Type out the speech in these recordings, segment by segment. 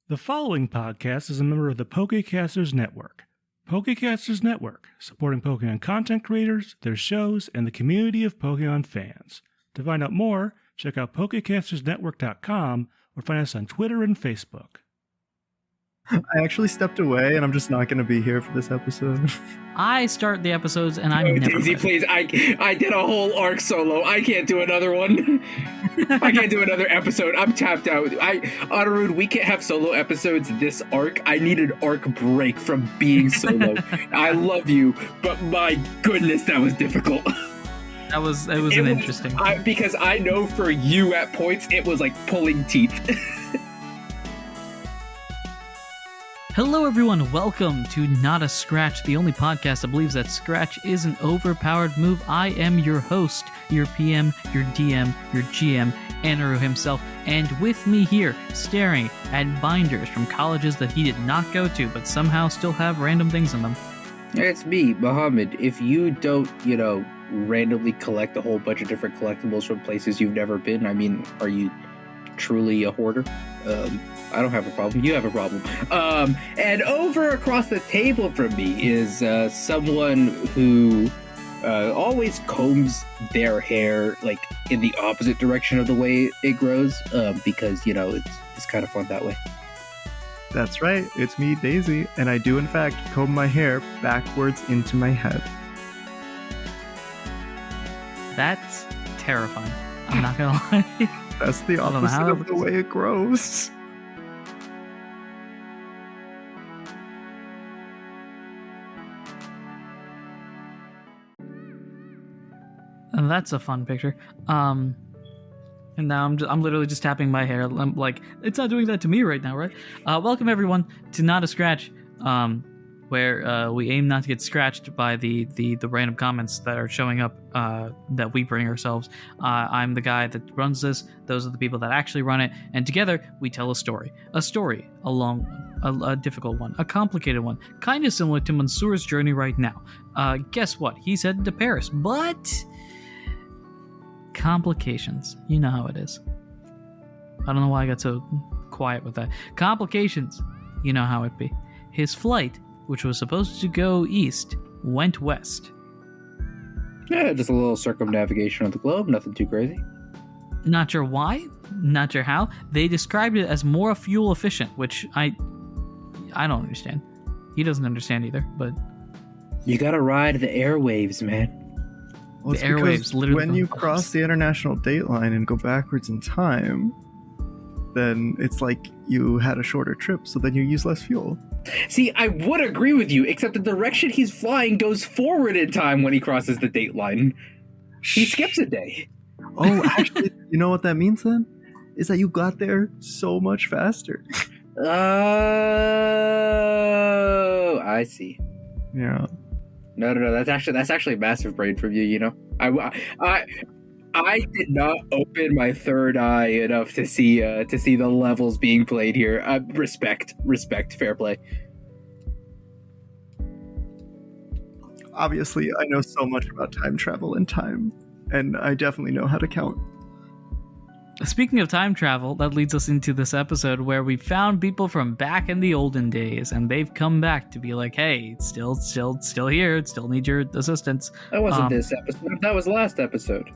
The following podcast is a member of the Pokecasters Network. Pokecasters Network, supporting Pokemon content creators, their shows, and the community of Pokemon fans. To find out more, check out PokecastersNetwork.com or find us on Twitter and Facebook. I actually stepped away, and I'm just not going to be here for this episode. I start the episodes, and I'm never Daisy, ready. please. I did a whole arc solo. I can't do another one. I can't do another episode. I'm tapped out. Anirudh, we can't have solo episodes this arc. I need an arc break from being solo. I love you, but my goodness, that was difficult. It was interesting. Because I know for you at points, it was like pulling teeth. Hello, everyone. Welcome to Not a Scratch, the only podcast that believes that Scratch is an overpowered move. I am your host, your PM, your DM, your GM, Anirudh himself, and with me here, staring at binders from colleges that he did not go to, but somehow still have random things in them. It's me, Muhammad. If you don't, randomly collect a whole bunch of different collectibles from places you've never been, I mean, are you truly a hoarder? I don't have a problem. You have a problem. And over across the table from me is someone who always combs their hair like in the opposite direction of the way it grows, because it's kind of fun that way. That's right, it's me, Daisy, and I do in fact comb my hair backwards into my head. That's terrifying. I'm not gonna lie. That's the opposite of the way it grows. And that's a fun picture. And now I'm literally just tapping my hair. I'm like, it's not doing that to me right now, right? Welcome everyone to Not a Scratch, where we aim not to get scratched by the random comments that are showing up that we bring ourselves. I'm the guy that runs this. Those are the people that actually run it. And together we tell a story, a long one, a difficult one, a complicated one, kind of similar to Mansoor's journey right now. Guess what? He's headed to Paris, but complications. You know how it is. I don't know why I got so quiet with that. Complications. You know how it be. His flight, which was supposed to go east, went west. Yeah, just a little circumnavigation of the globe, nothing too crazy. Not sure why, not sure how. They described it as more fuel efficient, which I don't understand. He doesn't understand either, but you gotta ride the airwaves, man. Well, the airwaves literally. When you cross the international date line and go backwards in time, then it's like you had a shorter trip, so then you use less fuel. See, I would agree with you, except the direction he's flying goes forward in time when he crosses the date line. He skips a day. Oh, actually, you know what that means then? Is that you got there so much faster. Oh, I see. Yeah. No, that's actually massive brain from you, I did not open my third eye enough to see the levels being played here. Respect, fair play. Obviously, I know so much about time travel and time, and I definitely know how to count. Speaking of time travel, that leads us into this episode where we found people from back in the olden days, and they've come back to be like, hey, it's still here, still need your assistance. That wasn't this episode. That was last episode.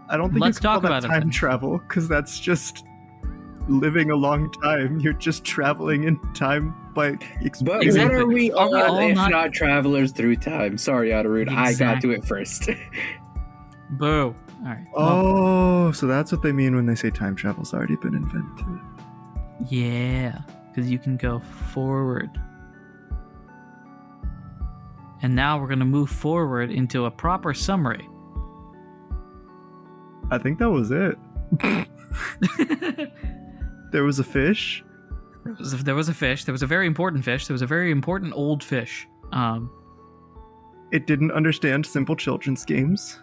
I don't think Let's you can talk call that about time travel, because that's just living a long time. You're just traveling in time by But Exactly. what are we Are we all all if not- not travelers through time? Sorry, Anirudh, I got to it first. Boo. All right. Oh, so that's what they mean when they say time travel's already been invented. Yeah, because you can go forward. And now we're going to move forward into a proper summary. I think that was it. There was a fish. There was a fish. There was a very important fish. There was a very important old fish. It didn't understand simple children's games.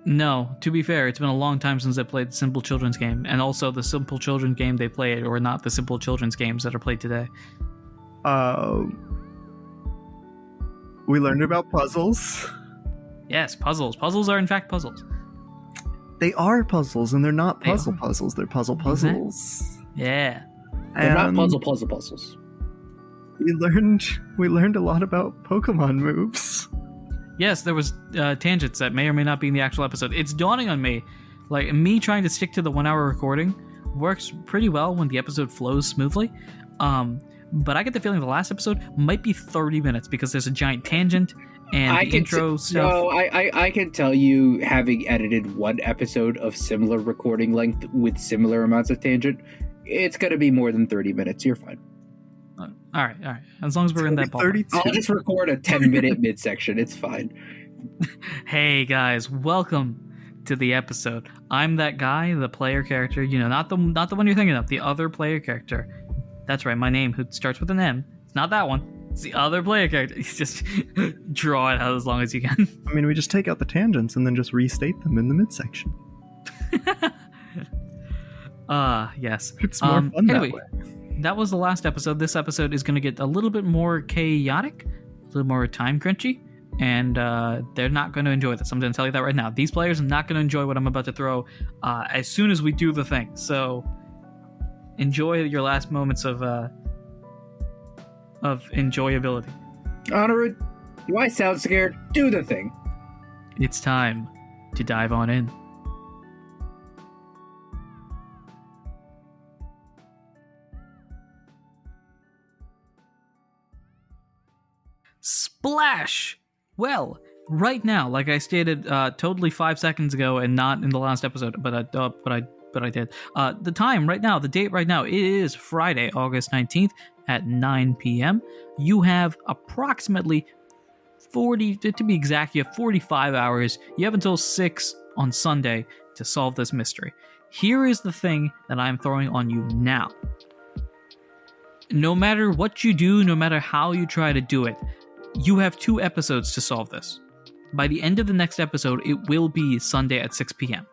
No, to be fair, it's been a long time since I played the Simple Children's game, and also the Simple Children's game they played, or not the Simple Children's games that are played today. We learned about puzzles. Yes, puzzles. Puzzles are in fact puzzles. They are puzzles, and they're not They puzzle are. puzzles. They're puzzles. Yeah. They're not And puzzles. we learned a lot about Pokemon moves. Yes, there was tangents that may or may not be in the actual episode. It's dawning on me, like me trying to stick to the 1 hour recording works pretty well when the episode flows smoothly. But I get the feeling the last episode might be 30 minutes because there's a giant tangent and the intro stuff. No, I can tell you, having edited one episode of similar recording length with similar amounts of tangent, it's going to be more than 30 minutes. You're fine. All right. As long as we're in that ballpark. 32. I'll just record a 10-minute midsection. It's fine. Hey guys, welcome to the episode. I'm that guy, the player character. You know, not the one you're thinking of. The other player character. That's right. My name, who starts with an M. It's not that one. It's the other player character. You just draw it out as long as you can. I mean, we just take out the tangents and then just restate them in the midsection. Yes. It's more fun anyway, that way. that was the last episode. This episode is going to get a little bit more chaotic, a little more time crunchy, and they're not going to enjoy this. I'm going to tell you that right now. These players are not going to enjoy what I'm about to throw as soon as we do the thing. So enjoy your last moments of enjoyability. Anirudh, do I sound scared? Do the thing. It's time to dive on in. Splash! Well, right now, like I stated totally 5 seconds ago and not in the last episode, but I did. The time right now, the date right now, it is Friday, August 19th at 9 p.m. You have approximately 40, to be exact, you have 45 hours. You have until 6 on Sunday to solve this mystery. Here is the thing that I'm throwing on you now. No matter what you do, no matter how you try to do it, you have 2 episodes to solve this. By the end of the next episode, it will be Sunday at 6 p.m.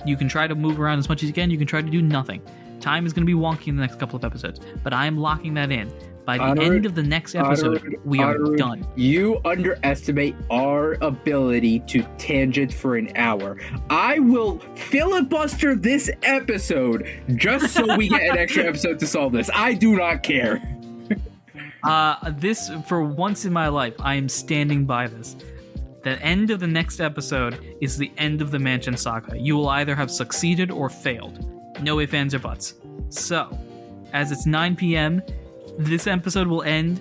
You can try to move around as much as you can. You can try to do nothing. Time is going to be wonky in the next couple of episodes, but I am locking that in. By the end of the next episode, we are done. You underestimate our ability to tangent for an hour. I will filibuster this episode just so we get an extra episode to solve this. I do not care. This, for once in my life, I am standing by this. The end of the next episode is the end of the Mansion Saga. You will either have succeeded or failed. No ifs, ands, or buts. So, as it's 9 p.m., this episode will end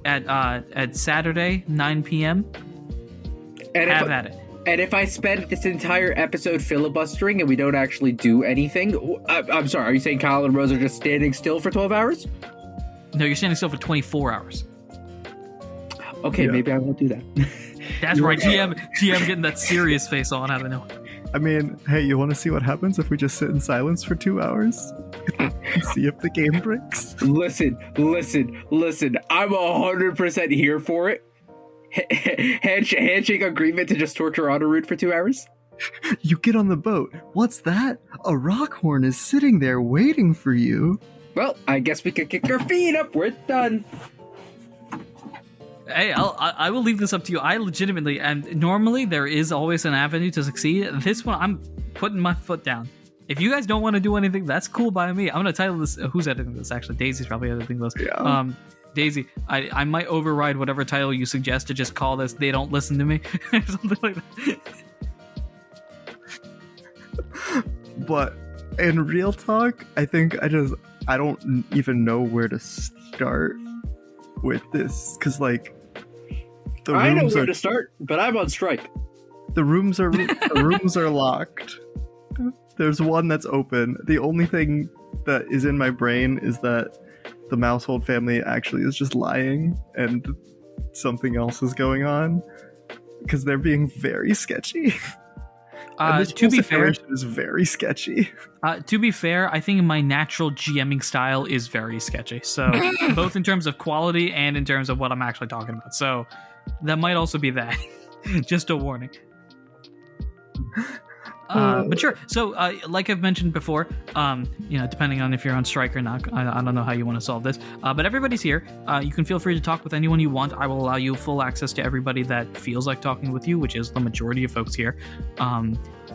at Saturday, 9 p.m. Have at it. And if I spend this entire episode filibustering and we don't actually do anything, I'm sorry, are you saying Kyle and Rose are just standing still for 12 hours? No, you're standing still for 24 hours. Okay, Yeah. maybe I won't do that. That's right, GM getting that serious face on out of nowhere. I mean, hey, you want to see what happens if we just sit in silence for 2 hours? See if the game breaks? Listen. I'm 100% here for it. Handshake agreement to just torture Anirudh for 2 hours? You get on the boat. What's that? A rock horn is sitting there waiting for you. Well, I guess we could kick our feet up. We're done. Hey, I will leave this up to you. I legitimately, and normally there is always an avenue to succeed. This one, I'm putting my foot down. If you guys don't want to do anything, that's cool by me. I'm going to title this, who's editing this actually? Daisy's probably editing this. Yeah. Daisy, I might override whatever title you suggest to just call this They Don't Listen to Me, or something like that. But in real talk, I think I don't even know where to start with this, because like I know where to start, but I'm on strike. the rooms are locked. There's one that's open. The only thing that is in my brain is that the Mousehold family actually is just lying and something else is going on, because they're being very sketchy. To be fair, is very sketchy. To be fair, I think my natural GMing style is very sketchy. So both in terms of quality and in terms of what I'm actually talking about. So that might also be that. Just a warning. But sure. So, like I've mentioned before, depending on if you're on strike or not, I don't know how you want to solve this. But everybody's here. You can feel free to talk with anyone you want. I will allow you full access to everybody that feels like talking with you, which is the majority of folks here.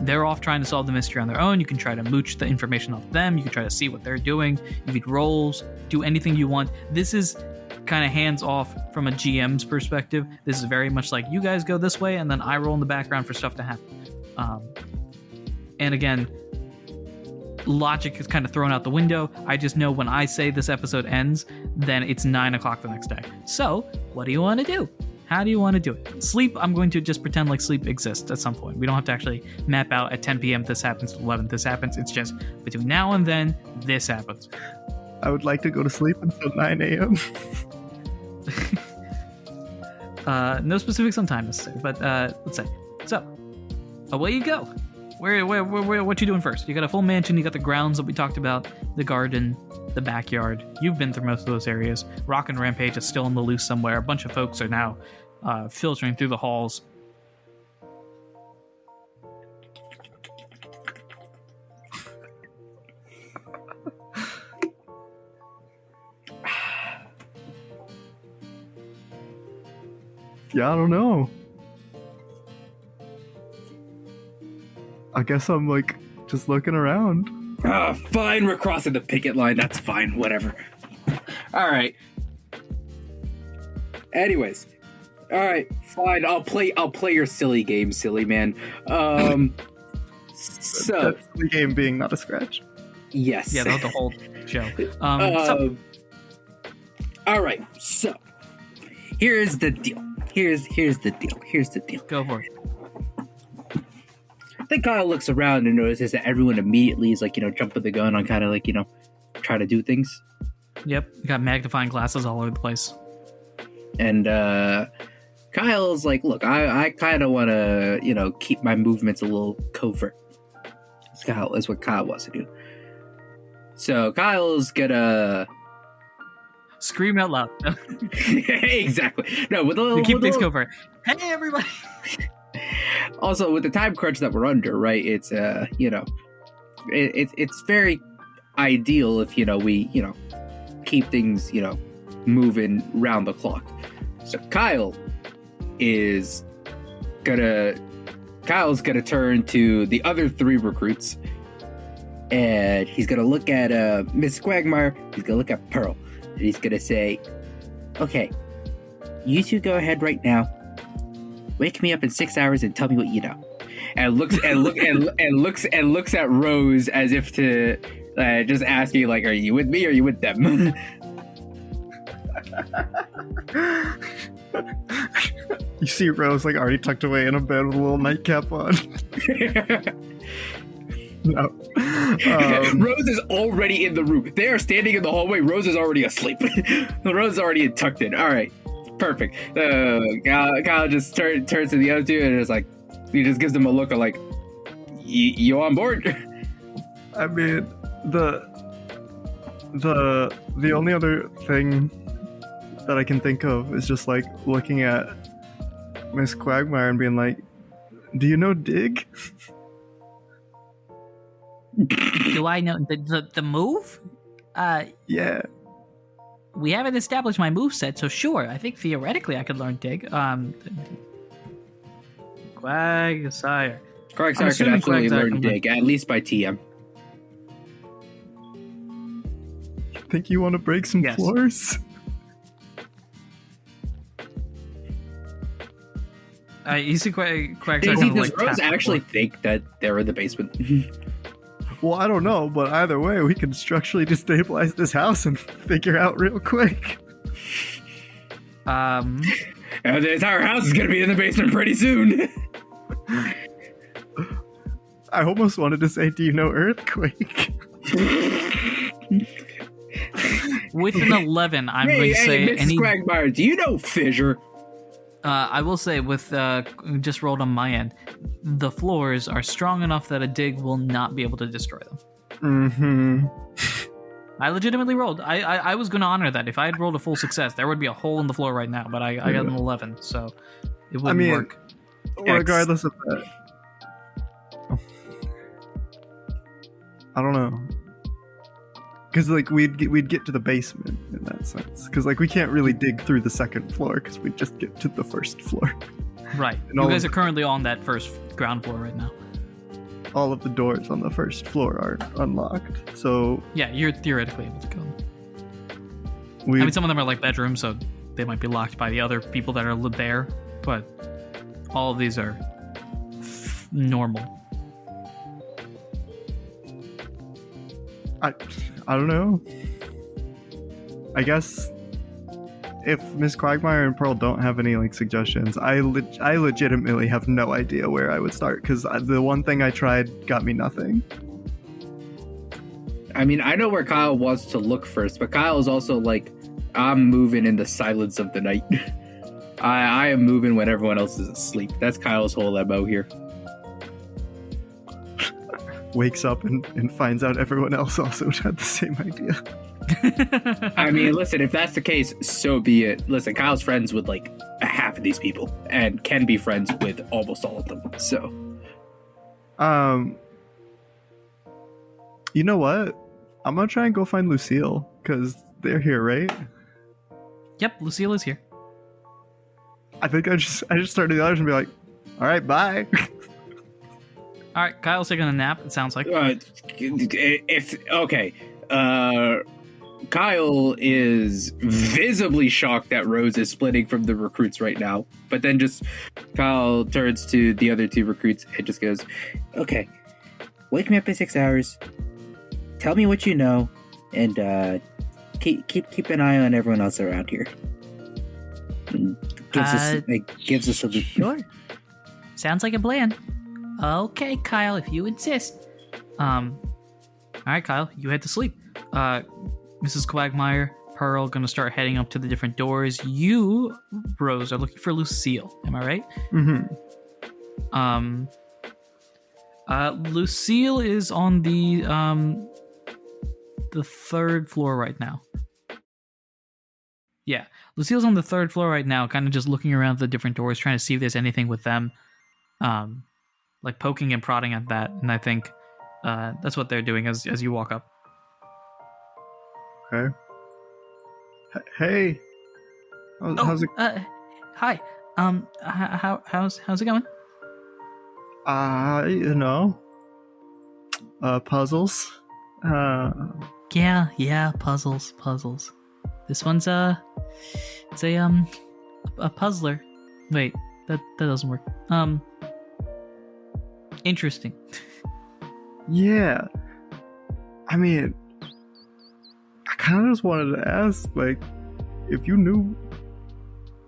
They're off trying to solve the mystery on their own. You can try to mooch the information off them. You can try to see what they're doing. You could roles, do anything you want. This is kind of hands off from a GM's perspective. This is very much like you guys go this way, and then I roll in the background for stuff to happen. And again, logic is kind of thrown out the window. I just know when I say this episode ends, then it's 9 o'clock the next day. So, what do you want to do? How do you want to do it? Sleep, I'm going to just pretend like sleep exists at some point. We don't have to actually map out at 10 p.m. this happens, 11 this happens. It's just between now and then, this happens. I would like to go to sleep until 9 a.m. No specifics on time necessary, but let's say. So, away you go. Where, what you doing first? You got a full mansion, you got the grounds that we talked about, the garden, the backyard. You've been through most of those areas. Rock and Rampage is still on the loose somewhere. A bunch of folks are now filtering through the halls. Yeah, I don't know. I guess I'm like just looking around. Fine, we're crossing the picket line. That's fine, whatever. All right. Anyways, all right, fine. I'll play your silly game, silly man. So That's the game being not a scratch. yes. Yeah, the whole show. All right. So here's the deal. Here's the deal. Go for it. I think Kyle looks around and notices that everyone immediately is like, jumping the gun on kind of like, try to do things. Yep, you got magnifying glasses all over the place. And Kyle's like, look, I kind of want to, keep my movements a little covert. That's what Kyle wants to do. So Kyle's gonna Scream out loud. exactly. No, You keep things covert. Hey, everybody! Also, with the time crunch that we're under, right? It's it's very ideal if we keep things moving round the clock. So Kyle's gonna turn to the other 3 recruits, and he's gonna look at Miss Quagmire. He's gonna look at Pearl, and he's gonna say, "Okay, you 2 go ahead right now. Wake me up in 6 hours and tell me what you know." And looks at Rose as if to just asking, like, "Are you with me or are you with them?" You see Rose like already tucked away in a bed with a little nightcap on. No. Rose is already in the room. They are standing in the hallway. Rose is already asleep. Rose is already tucked in. All right, perfect. Kyle just turns to the other 2 and is like, he just gives them a look of like, "You on board?" I mean, the only other thing that I can think of is just like looking at Miss Quagmire and being like, "Do you know Dig?" Do I know the move? Yeah. We haven't established my move set, so sure. I think theoretically I could learn Dig. Quagsire. Quagsire could assuming absolutely Quagsire learn can Dig, at least by TM. Think you want to break some Yes. floors? You see Quagsire Does kind of like Rose tap actually the think that they're in the basement? Well, I don't know, but either way, we can structurally destabilize this house and figure out real quick. floor. The entire house is going to be in the basement pretty soon. I almost wanted to say, "Do you know Earthquake?" With an 11, I'm hey, going to say Mrs. any. Quagmire, do you know Fissure? I will say with just rolled on my end, the floors are strong enough that a dig will not be able to destroy them. Mm-hmm. I legitimately rolled. I was going to honor that. If I had rolled a full success, there would be a hole in the floor right now. But I got an 11, so it wouldn't work. Regardless of that, I don't know. Because like we'd get to the basement in that sense. Because like we can't really dig through the second floor because we just get to the first floor. Right. And You guys are currently on that first ground floor right now. all of the doors on the first floor are unlocked. So Yeah, you're theoretically able to go. we I mean, some of them are like bedrooms, so they might be locked by the other people that are there, but all of these are normal. I don't know. I guess if Miss Quagmire and Pearl don't have any like suggestions, I legitimately have no idea where I would start because the one thing I tried got me nothing. I mean, I know where Kyle wants to look first, but Kyle is also like, I'm moving in the silence of the night. I am moving when everyone else is asleep. That's Kyle's whole MO here. Wakes up and finds out everyone else also had the same idea. I mean, listen, if that's the case, so be it. Listen, Kyle's friends with like half of these people and can be friends with almost all of them. So, you know what? I'm gonna try and go find Lucille because they're here, right? Yep, Lucille is here. I think I just started the others and be like, all right, bye. All right, Kyle's taking a nap, it sounds like. Kyle is visibly shocked that Rose is splitting from the recruits right now. But then just Kyle turns to the other two recruits and just goes, okay, wake me up in 6 hours. Tell me what you know, and keep an eye on everyone else around here. And gives us a Sure. Sounds like a plan. Okay, Kyle, if you insist. All right, Kyle, you head to sleep. Mrs. Quagmire, Pearl, gonna start heading up to the different doors. You, Rose, are looking for Lucille. Am I right? Mm-hmm. Lucille is on the third floor right now. Yeah, Lucille's on the third floor right now, kind of just looking around the different doors, trying to see if there's anything with them. Like poking and prodding at that, and I think that's what they're doing as you walk up. Okay. Hey. How's it? Hi. How's it going? You know. Puzzles. Yeah, puzzles. This one's it's a puzzler. Wait, that doesn't work. Interesting. Yeah. I mean, I kind of just wanted to ask, like, if you knew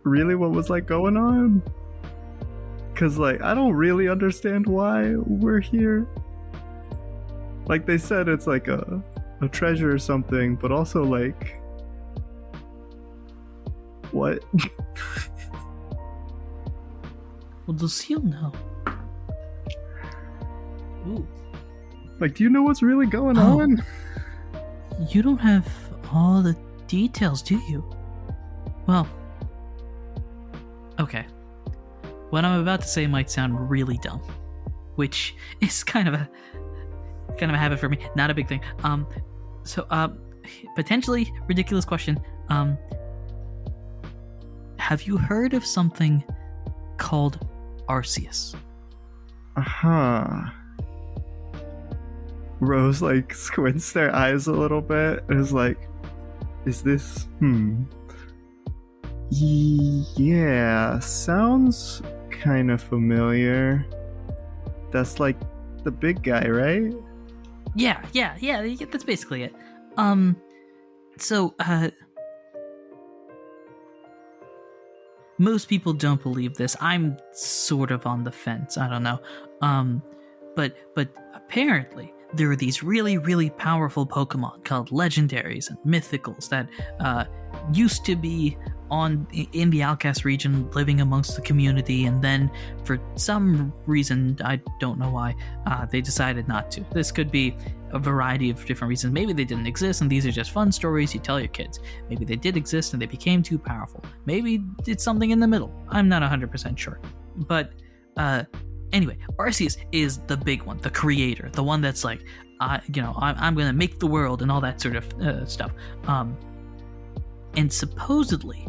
really what was, like, going on. Because, like, I don't really understand why we're here. Like, they said it's, like, a treasure or something, but also, like... What? Well, Lucille know. Ooh. Like, do you know what's really going on? You don't have all the details, do you? Well, okay. What I'm about to say might sound really dumb, which is kind of a habit for me. Not a big thing. Potentially ridiculous question. Have you heard of something called Arceus? Uh-huh. Rose, like, squints their eyes a little bit and is like, is this... Yeah, sounds kind of familiar. That's, like, the big guy, right? Yeah, that's basically it. Most people don't believe this. I'm sort of on the fence. I don't know. But apparently there are these really, really powerful Pokemon called legendaries and mythicals that used to be in the Outcast region, living amongst the community, and then for some reason, I don't know why, they decided not to. This could be a variety of different reasons. Maybe they didn't exist and these are just fun stories you tell your kids. Maybe they did exist and they became too powerful. Maybe it's something in the middle. I'm not 100% sure. But Anyway, Arceus is the big one, the creator, the one that's like, I'm going to make the world and all that sort of stuff. And supposedly,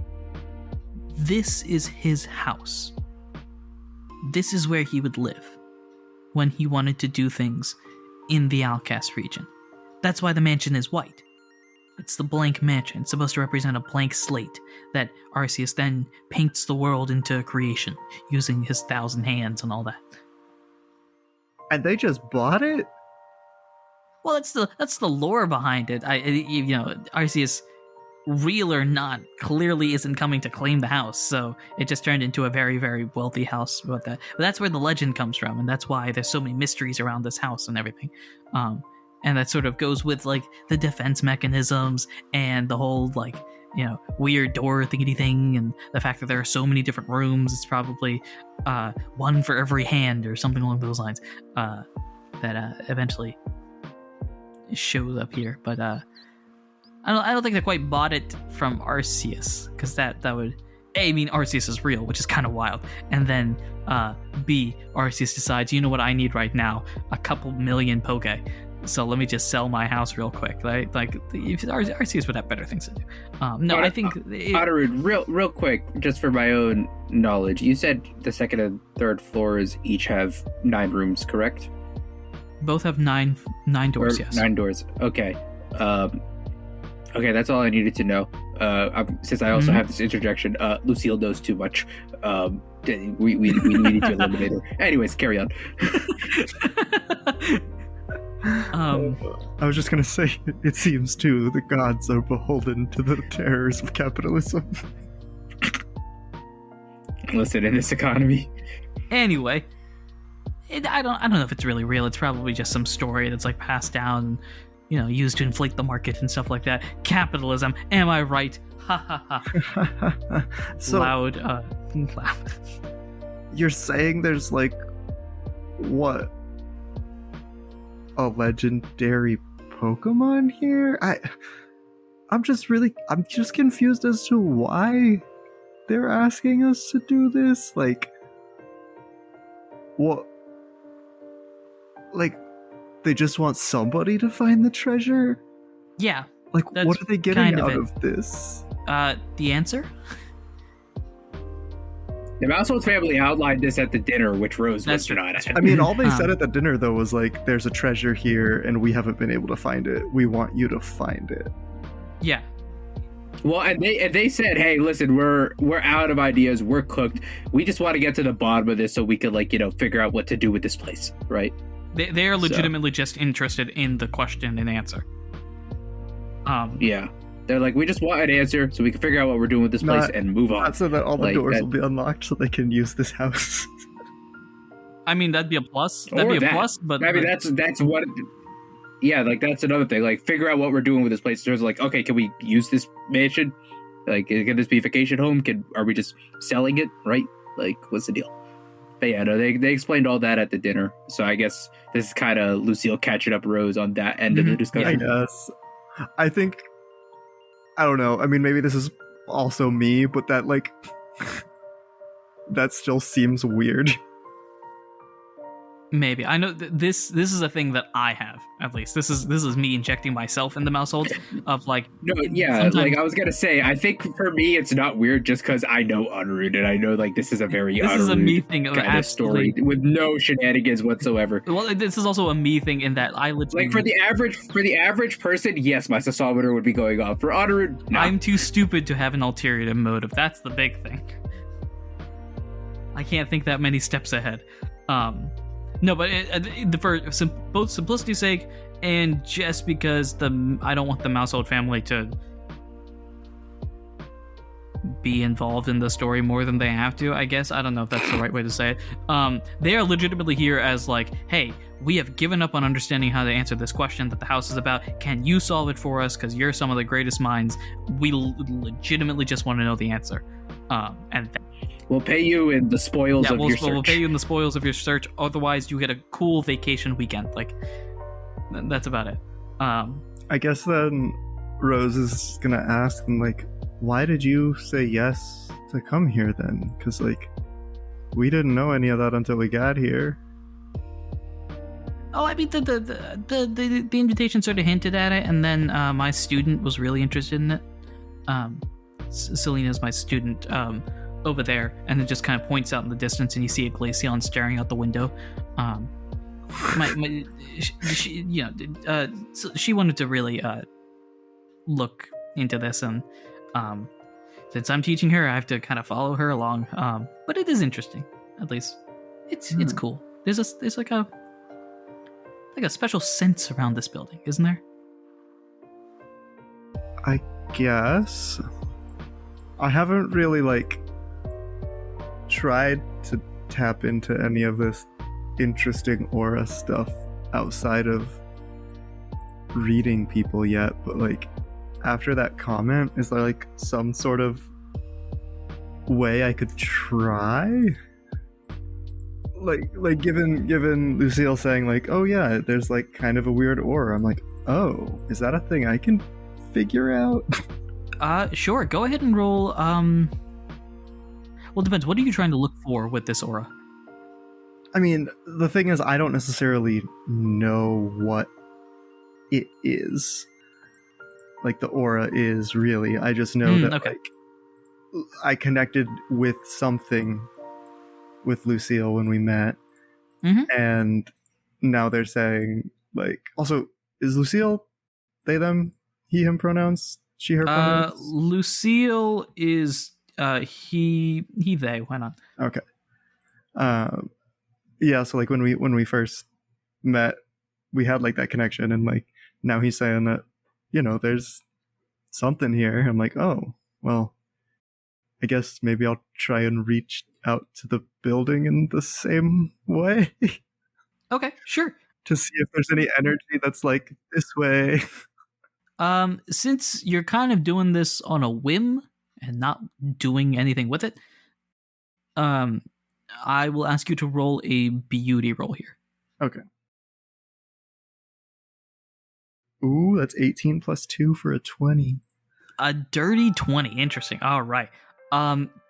this is his house. This is where he would live when he wanted to do things in the Outcast region. That's why the mansion is white. It's the blank mansion. It's supposed to represent a blank slate that Arceus then paints the world into a creation using his 1,000 hands and all that. And they just bought it? Well, that's the lore behind it. Arceus, real or not, clearly isn't coming to claim the house, so it just turned into a very, very wealthy house with that. But that's where the legend comes from, and that's why there's so many mysteries around this house and everything. And that sort of goes with like the defense mechanisms and the whole like, weird door thingy thing, and the fact that there are so many different rooms. It's probably one for every hand or something along those lines that eventually shows up here. But I don't think they quite bought it from Arceus, because that would A, mean Arceus is real, which is kind of wild, and then B, Arceus decides, you know what I need right now? A couple million Poke. So let me just sell my house real quick. Right? Like, if Arceus would have better things to do. I think Anirudh, real quick, just for my own knowledge, you said the second and third floors each have 9 rooms, correct? Both have nine doors. Yes, 9 doors. Okay. Okay, that's all I needed to know. Since I also have this interjection, Lucille knows too much. We need to eliminate her. Anyways, carry on. I was just gonna say, it seems too the gods are beholden to the terrors of capitalism. Listen, in this economy. Anyway, I don't know if it's really real. It's probably just some story that's like passed down, used to inflate the market and stuff like that. Capitalism, am I right? Ha ha ha. So, loud clap. You're saying there's like, what? A legendary Pokemon here? I'm just confused as to why they're asking us to do this. Like, what? Like, they just want somebody to find the treasure? Yeah. Like, that's what are they getting kind out of of this? The answer? The Mousehold family outlined this at the dinner, which Rose was not at. I mean, all they said at the dinner, though, was like, there's a treasure here, and we haven't been able to find it. We want you to find it. Yeah. Well, and they said, hey, listen, we're out of ideas. We're cooked. We just want to get to the bottom of this so we could, figure out what to do with this place, right? They are legitimately just interested in the question and answer. Yeah. They're like, we just want an answer so we can figure out what we're doing with this place and move on. Not so that all the doors will be unlocked so they can use this house. I mean, that'd be a plus. But I mean, that's what. Yeah, that's another thing. Like, figure out what we're doing with this place. There's like, okay, can we use this mansion? Like, can this be a vacation home? Are we just selling it? Right? Like, what's the deal? But yeah, no, they explained all that at the dinner. So I guess this is kind of Lucille catching up Rose on that end of the discussion. I guess. I think. I don't know. I mean, maybe this is also me, but that that still seems weird. Maybe. I know this is a thing that I have, at least. This is me injecting myself in the Mousehold of like... No, yeah, I was going to say, I think for me it's not weird just because I know Anirudh, and I know this is a very this is a me thing kind of story with no shenanigans whatsoever. Well, this is also a me thing in that I literally... for the average person, yes, my Sasameter would be going off. For Anirudh, no. I'm too stupid to have an ulterior motive. That's the big thing. I can't think that many steps ahead. No, but for both simplicity's sake and just because I don't want the Mousehold family to be involved in the story more than they have to, I guess. I don't know if that's the right way to say it. They are legitimately here as like, hey, we have given up on understanding how to answer this question that the house is about. Can you solve it for us? Because you're some of the greatest minds. We legitimately just want to know the answer. We'll pay you in the spoils of your search. We'll pay you in the spoils of your search. Otherwise, you get a cool vacation weekend. That's about it. I guess then Rose is gonna ask them, why did you say yes to come here then? Because, We didn't know any of that until we got here. Oh, I mean, the invitation sort of hinted at it, and then my student was really interested in it. Selena's my student over there, and it just kind of points out in the distance, and you see a Glaceon staring out the window. She wanted to really look into this, and since I'm teaching her, I have to kind of follow her along. But it is interesting, at least. It's cool. There's like a special sense around this building, isn't there? I guess. I haven't really tried to tap into any of this interesting aura stuff outside of reading people yet, but after that comment, is there some sort of way I could try? Given Lucille saying oh yeah, there's kind of a weird aura, I'm like, oh, is that a thing I can figure out? Sure, go ahead and roll. Well, it depends. What are you trying to look for with this aura? I mean, the thing is, I don't necessarily know what it is. The aura is really. I just know that okay. I connected with something with Lucille when we met, and now they're saying also, is Lucille they them he him pronouns, she her pronouns? Lucille is he they. Why not? Okay. Yeah, so when we first met, we had that connection, and now he's saying that there's something here. I'm like, oh, well, I guess maybe I'll try and reach out to the building in the same way. Okay, sure. To see if there's any energy that's this way. Since you're kind of doing this on a whim and not doing anything with it, I will ask you to roll a beauty roll here. Okay. Ooh, that's 18 plus 2 for a 20. A dirty 20. Interesting. All right.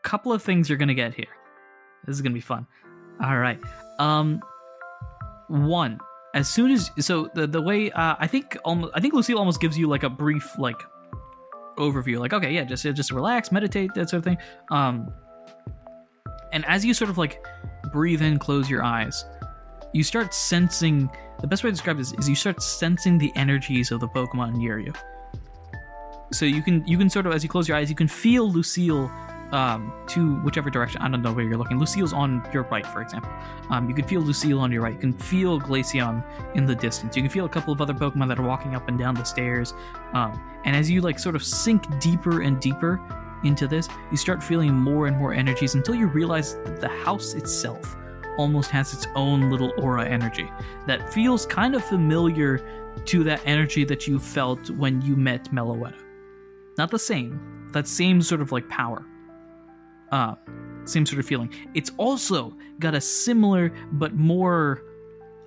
Couple of things you're going to get here. This is going to be fun. All right. One, as soon as the way I think Lucille almost gives you a brief overview, okay, yeah, just relax, meditate, that sort of thing. And as you sort of breathe in, close your eyes, you start sensing. The best way to describe this is you start sensing the energies of the Pokemon near you. So you can sort of, as you close your eyes, you can feel Lucille to whichever direction. I don't know where you're looking. Lucille's on your right, for example. You can feel Lucille on your right. You can feel Glaceon in the distance. You can feel a couple of other Pokemon that are walking up and down the stairs. And as you sort of sink deeper and deeper into this, you start feeling more and more energies until you realize that the house itself almost has its own little aura energy that feels kind of familiar to that energy that you felt when you met Meloetta. Not the same, that same sort of power. Same sort of feeling. It's also got a similar but more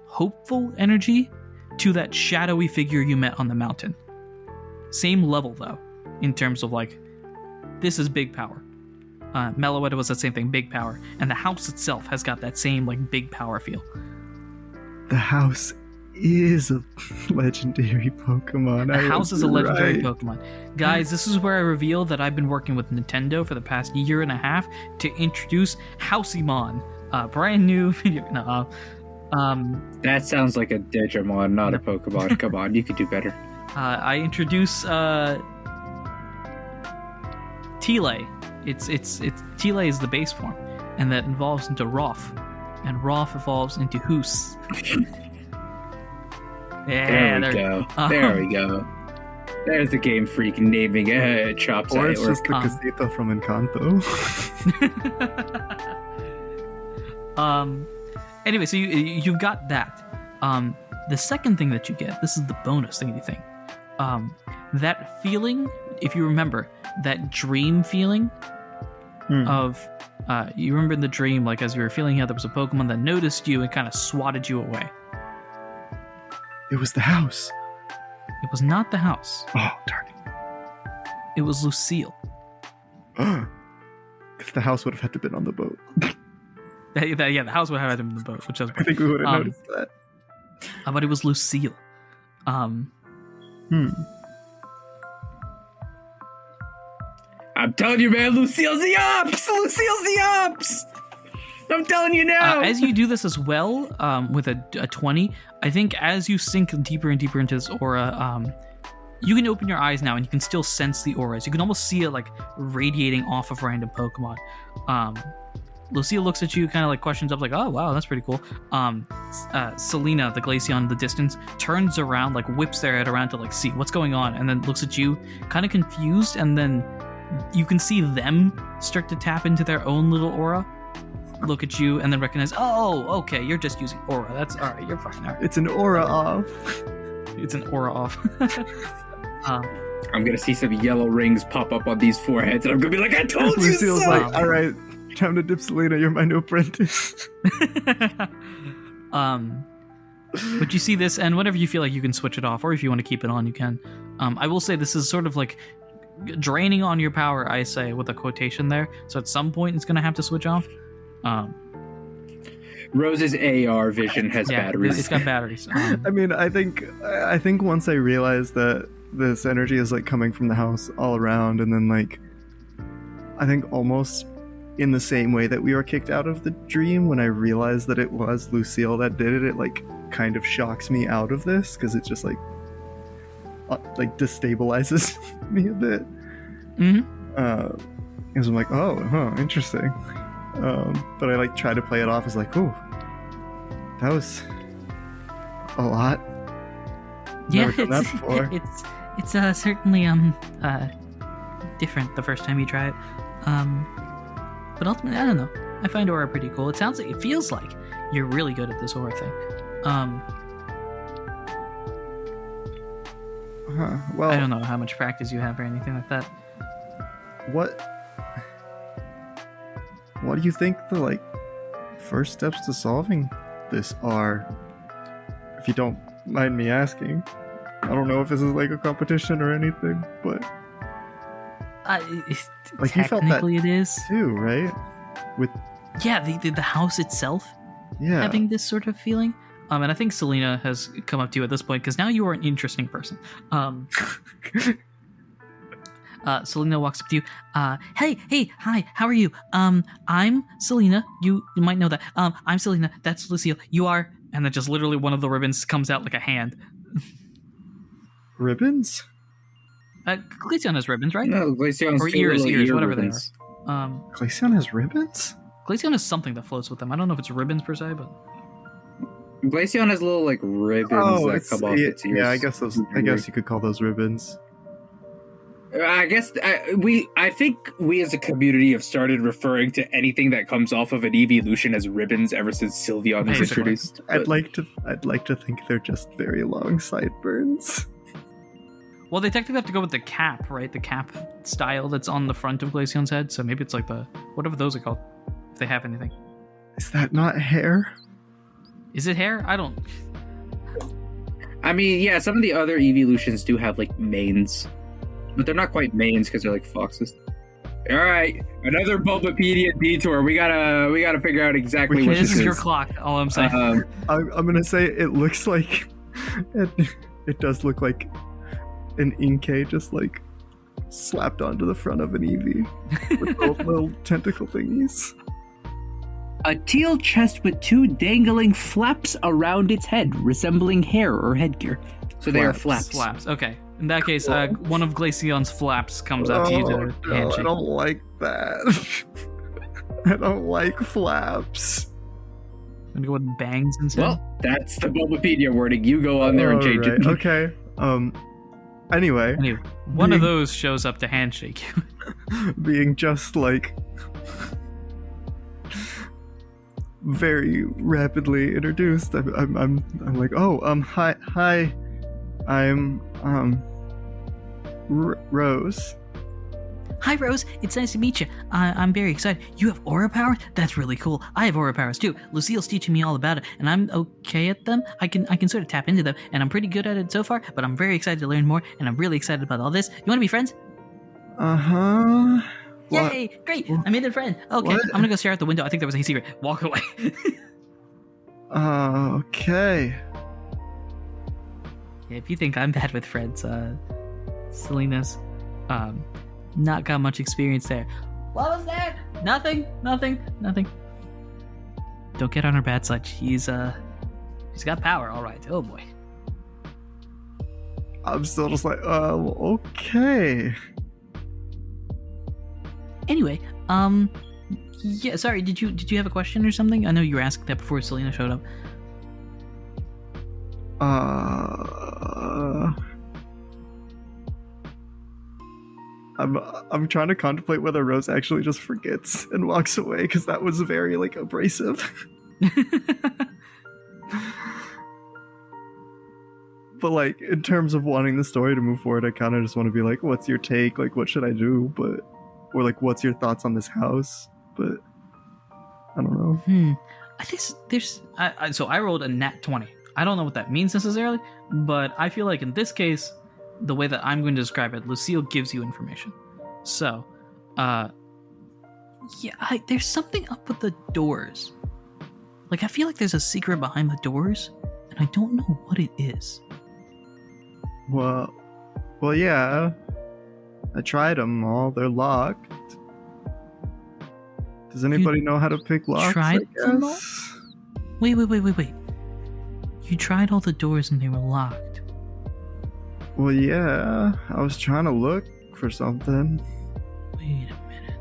hopeful energy to that shadowy figure you met on the mountain. Same level though, in terms of this is big power. Meloetta was the same thing, big power, and the house itself has got that same big power feel. The house is a legendary Pokemon. The house is a legendary Pokemon. Guys, this is where I reveal that I've been working with Nintendo for the past year and a half to introduce Houseimon, brand new video. That sounds like a Digimon, not a Pokemon. Come on, you could do better. I introduce Tile. It's Tile is the base form, and that evolves into Roth, and Roth evolves into Hoos. Yeah, there we go. There we go. There's the Game Freak naming chops. Or it's just the Casita from Encanto. Anyway, so you've got that. The second thing that you get, this is the bonus thing you think. That feeling, if you remember, that dream feeling of, you remember in the dream, as you were feeling how there was a Pokemon that noticed you and kind of swatted you away. It was the house. It was not the house. Oh, darn it. It was Lucille. Because the house would have had to been on the boat. the house would have had him in the boat, which is I think we would have noticed that. but it was Lucille. I'm telling you, man, Lucille's the ops! Lucille's the ops! I'm telling you now! As you do this as well, with a 20, I think as you sink deeper and deeper into this aura, you can open your eyes now and you can still sense the auras. You can almost see it like radiating off of random Pokemon. Lucille looks at you, kind of like questions up, like, "Oh wow, that's pretty cool." Selena, the Glaceon in the distance, turns around, like whips their head around to like see what's going on, and then looks at you, kind of confused, and then you can see them start to tap into their own little aura. Look at you and then recognize, "Oh, okay, you're just using aura. That's all right. You're fine. All right. It's an aura off. It's an aura off." I'm gonna see some yellow rings pop up on these foreheads, and I'm gonna be like, "I told you Lucille's so!" like, all right, time to dip Selena. You're my new apprentice. But you see this, and whenever you feel like you can switch it off, or if you want to keep it on, you can. I will say this is sort of like draining on your power, I say, with a quotation there. So at some point, it's going to have to switch off. Rose's AR vision has batteries. It's got batteries. I mean, I think once I realized that this energy is like coming from the house all around, and then like, I think almost in the same way that we were kicked out of the dream, when I realized that it was Lucille that did it, it like kind of shocks me out of this, because it just like destabilizes me a bit. Because I'm like, oh, interesting. But I like try to play it off as like, ooh, that was a lot. Yeah, Never done that before. it's certainly different the first time you try it. But ultimately, I don't know. I find aura pretty cool. It feels like you're really good at this aura thing. Well, I don't know how much practice you have or anything like that. What do you think the like first steps to solving this are? If you don't mind me asking. I don't know if this is like a competition or anything, but like you felt that technically it is too, right? With the house itself yeah, having this sort of feeling. And I think Selena has come up to you at this point, because now you are an interesting person. Selena walks up to you. Hey, hi, how are you? I'm Selena. You might know that. I'm Selena. That's Lucille. You are, and then just literally one of the ribbons comes out like a hand. ribbons? Glaceon has ribbons, right? No, Glaceon's Or got ears, little whatever ribbons. they are. Glaceon has ribbons? Glaceon has something that floats with them. I don't know if it's ribbons per se, but Glaceon has little like ribbons that come off its ears. Yeah, I guess you could call those ribbons. I guess I think we as a community have started referring to anything that comes off of an evolution as ribbons ever since Sylveon was Basically. introduced. I'd like to think they're just very long sideburns. well, they technically have to go with the cap, right? The cap style that's on the front of Glaceon's head. So maybe it's like the whatever those are called, if they have anything. Is that not hair? Is it hair? I don't. I mean, yeah, some of the other evolutions do have like manes, but they're not quite manes because they're like foxes. All right, another Bulbapedia detour. We gotta figure out exactly what This this is your clock. All I'm saying. I'm gonna say it looks like it does look like an Inkay just like slapped onto the front of an Eevee with those little tentacle thingies. A teal chest with two dangling flaps around its head, resembling hair or headgear. So they are flaps. Flaps. Okay. In that case, one of Glaceon's flaps comes out to you to No, handshake. I don't like that. I don't like flaps. I'm gonna go with bangs instead. Well, that's the Bulbapedia wording. You go on there and change it. Alright, okay. Anyway, one of those shows up to handshake you. being just like very rapidly introduced, I'm like, hi, I'm Rose. Hi, Rose. It's nice to meet you. I'm very excited. You have aura power? That's really cool. I have aura powers too. Lucille's teaching me all about it, and I'm okay at them. I can sort of tap into them, and I'm pretty good at it so far. But I'm very excited to learn more, and I'm really excited about all this. You want to be friends? What? Yay! Great! I made a friend. Okay, What? I'm gonna go stare out the window. I think there was a secret. Walk away. Okay. Yeah, if you think I'm bad with friends, Selena's not got much experience there. What was that? Nothing. Don't get on her bad side. She's got power, all right. Oh boy. I'm still just like, okay. Anyway, yeah. Sorry, did you have a question or something? I know you were asking that before Selena showed up. I'm trying to contemplate whether Rose actually just forgets and walks away, because that was very like abrasive. But like in terms of wanting the story to move forward, I kind of just want to be like, what's your take? Like, what should I do? Or like, what's your thoughts on this house? But I don't know. I think so I rolled a nat 20. I don't know what that means necessarily, but I feel like in this case, the way that I'm going to describe it, Lucille gives you information. So, there's something up with the doors. Like, I feel like there's a secret behind the doors, and I don't know what it is. Well, yeah. I tried them all. They're locked. Does anybody know how to pick locks? Tried I them all? guess? Wait. You tried all the doors and they were locked. Well, yeah. I was trying to look for something. Wait a minute.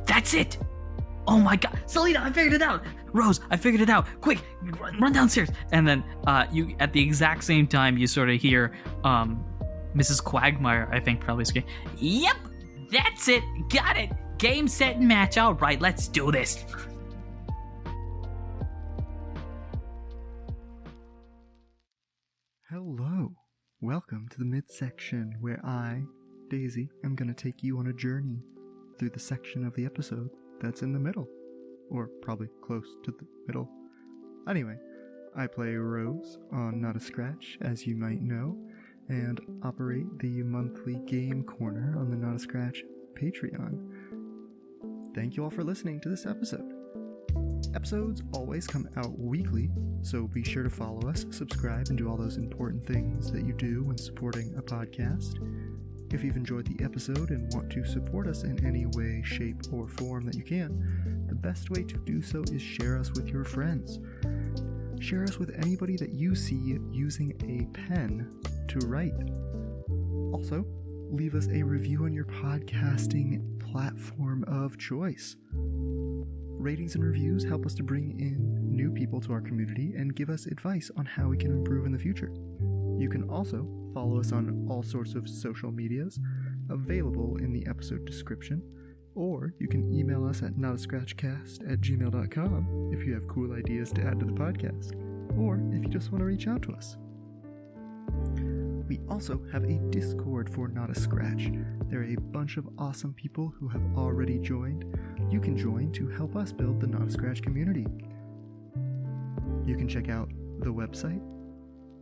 That's it! Oh my god. Selena, I figured it out! Rose, I figured it out! Quick, run downstairs! And then you, at the exact same time, you sort of hear Mrs. Quagmire, I think, probably scream, "Yep! That's it! Got it! Game, set, and match. All right, let's do this!" Hello. Welcome to the midsection where I, Daisy, am going to take you on a journey through the section of the episode that's in the middle. Or probably close to the middle. Anyway, I play Rose on Not a Scratch, as you might know, and operate the monthly game corner on the Not a Scratch Patreon. Thank you all for listening to this episode. Episodes always come out weekly, so be sure to follow us, subscribe, and do all those important things that you do when supporting a podcast. If you've enjoyed the episode and want to support us in any way, shape, or form that you can, the best way to do so is share us with your friends. Share us with anybody that you see using a pen to write. Also, leave us a review on your podcasting platform of choice. Ratings and reviews help us to bring in new people to our community and give us advice on how we can improve in the future. You can also follow us on all sorts of social medias available in the episode description, or you can email us at notascratchcast@gmail.com if you have cool ideas to add to the podcast, or if you just want to reach out to us. We also have a Discord for Not a Scratch. There are a bunch of awesome people who have already joined. You can join to help us build the Not a Scratch community. You can check out the website,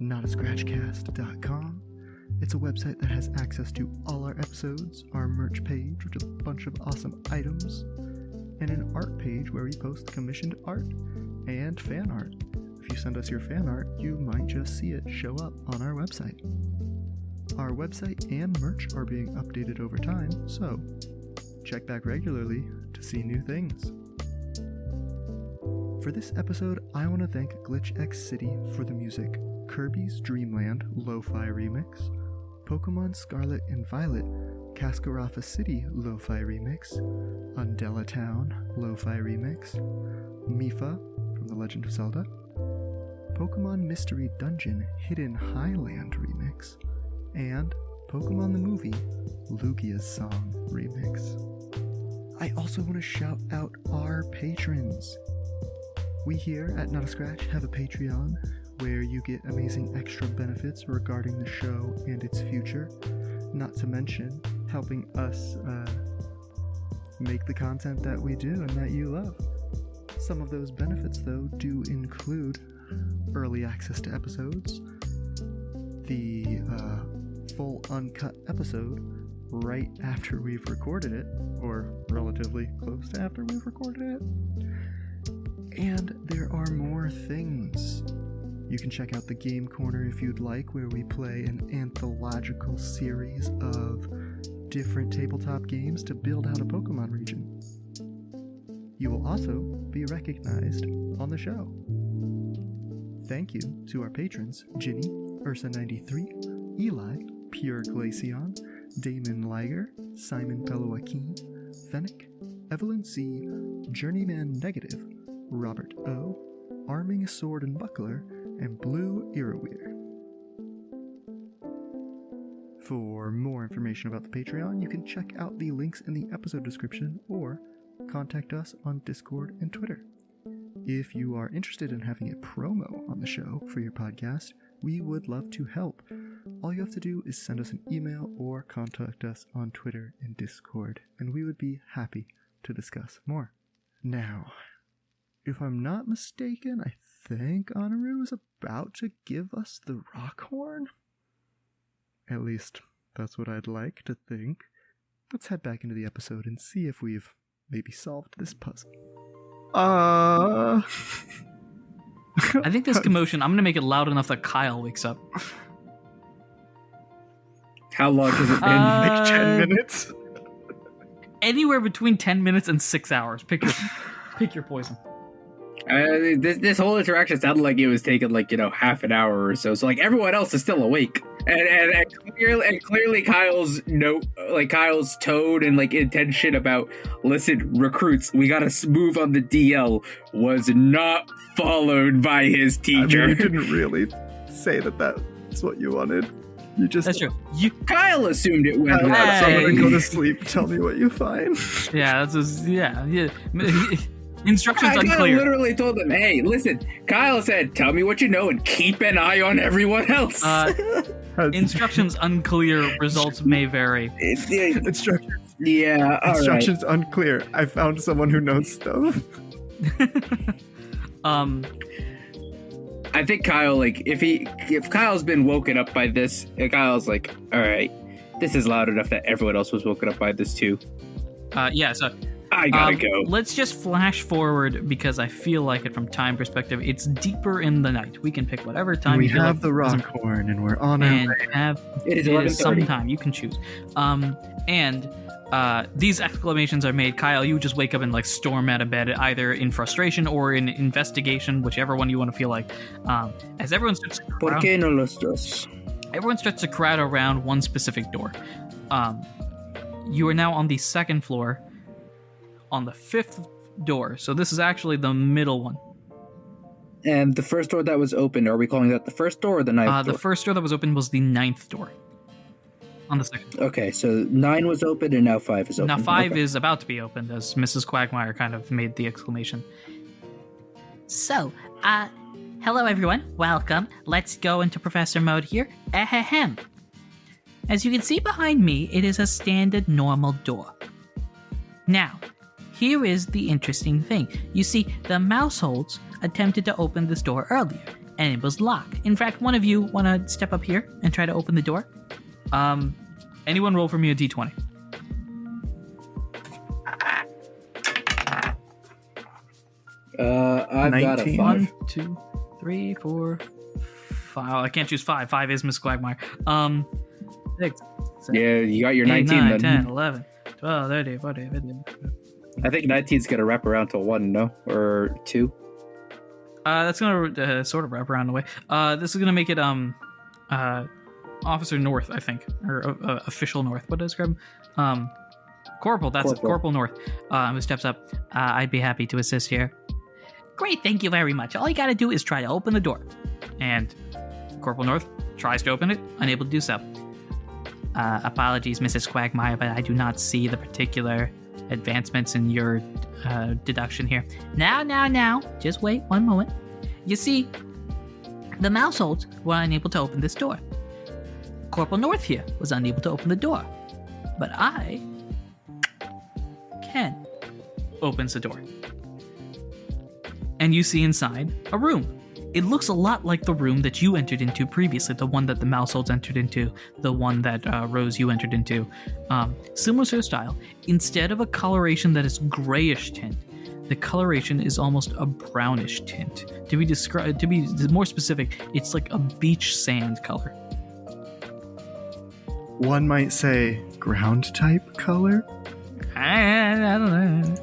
notascratchcast.com. It's a website that has access to all our episodes, our merch page, which is a bunch of awesome items, and an art page where we post commissioned art and fan art. If you send us your fan art, you might just see it show up on our website. Our website and merch are being updated over time, so check back regularly to see new things. For this episode, I want to thank Glitch X City for the music, Kirby's Dreamland Lo-Fi Remix, Pokemon Scarlet and Violet Cascarafa City Lo-Fi Remix, Undella Town Lo-Fi Remix, Mifa from The Legend of Zelda, Pokemon Mystery Dungeon Hidden Highland Remix, and Pokemon the Movie Lugia's Song Remix. I also want to shout out our patrons. We here at Not a Scratch have a Patreon where you get amazing extra benefits regarding the show and its future, not to mention helping us make the content that we do and that you love. Some of those benefits, though, do include early access to episodes, the full uncut episode, right after we've recorded it, or relatively close to after we've recorded it. And there are more things. You can check out the Game Corner if you'd like, where we play an anthological series of different tabletop games to build out a Pokemon region. You will also be recognized on the show. Thank you to our patrons, Ginny, Ursa93, Eli, Pure Glaceon, Damon Liger, Simon Peloaquin, Fennec, Evelyn C, Journeyman Negative, Robert O, Arming Sword and Buckler, and Blue Iroweir. For more information about the Patreon, you can check out the links in the episode description or contact us on Discord and Twitter. If you are interested in having a promo on the show for your podcast, we would love to help. All you have to do is send us an email or contact us on Twitter and Discord, and we would be happy to discuss more. Now, if I'm not mistaken, I think Anirudh is about to give us the rock horn? At least, that's what I'd like to think. Let's head back into the episode and see if we've maybe solved this puzzle. I think this commotion, I'm going to make it loud enough that Kyle wakes up. How long has it been? Like 10 minutes? Anywhere between 10 minutes and 6 hours. Pick your poison. This whole interaction sounded like it was taking half an hour or so. So everyone else is still awake, and clearly Kyle's note, Kyle's tone and intention about, listen, recruits, we gotta move on the DL, was not followed by his teacher. I mean, you didn't really say that's what you wanted. You just That's true. Kyle assumed it went I'm well. gonna go to sleep. Tell me what you find. Yeah, yeah. Instructions I unclear. literally told them, hey, listen, Kyle said, tell me what you know and keep an eye on everyone else. Instructions unclear, results may vary. Instructions. Yeah, all Instructions unclear. I found someone who knows stuff. I think Kyle, if Kyle's been woken up by this, Kyle's like, all right, this is loud enough that everyone else was woken up by this too. Yeah, so I gotta go. Let's just flash forward because I feel like it from time perspective. It's deeper in the night. We can pick whatever time We you feel have like the rock horn, and we're on our and way. It is it is 11:30. some time you can choose. These exclamations are made. Kyle, you just wake up and storm out of bed, either in frustration or in investigation, whichever one you want to feel like. As everyone starts to ¿Por qué no los dos? Everyone starts to crowd around one specific door. You are now on the second floor, on the fifth door. So this is actually the middle one. And the first door that was open, are we calling that the first door or the ninth door? The first door that was open was the ninth door. On the second floor. Okay, so 9 was open and now 5 is open. Now 5 Okay. is about to be opened, as Mrs. Quagmire kind of made the exclamation. So, hello everyone, welcome. Let's go into Professor Mode here. Ahem. As you can see behind me, it is a standard normal door. Now, here is the interesting thing. You see, the Mouseholds attempted to open this door earlier, and it was locked. In fact, one of you want to step up here and try to open the door? Anyone roll for me a d20. I've got a 19. 5. 1, 2, 3, 4, 5. Oh, I can't choose 5. 5 is Miss Quagmire. 6, 7, Yeah, you got your 8, 19 9, then. 10, 11, 12, 13, 14, 15. I think 19's gonna wrap around to 1, no? Or 2? That's gonna sort of wrap around the way. This is gonna make it Officer North, I think, or Official North. What does grab? Corporal. That's it. Corporal. Corporal North. Who steps up? I'd be happy to assist here. Great, thank you very much. All you gotta do is try to open the door. And Corporal North tries to open it, unable to do so. Apologies, Mrs. Quagmire, but I do not see the particular advancements in your deduction here. Now, just wait one moment. You see, the Mouseholds were unable to open this door. Corporal North here was unable to open the door. But I can. Opens the door. And you see inside a room. It looks a lot like the room that you entered into previously, the one that the Mouseholds entered into, the one that Rose, you entered into. Similar sort of style. Instead of a coloration that is grayish tint, the coloration is almost a brownish tint. To be more specific, it's like a beach sand color. One might say ground type color. I don't know.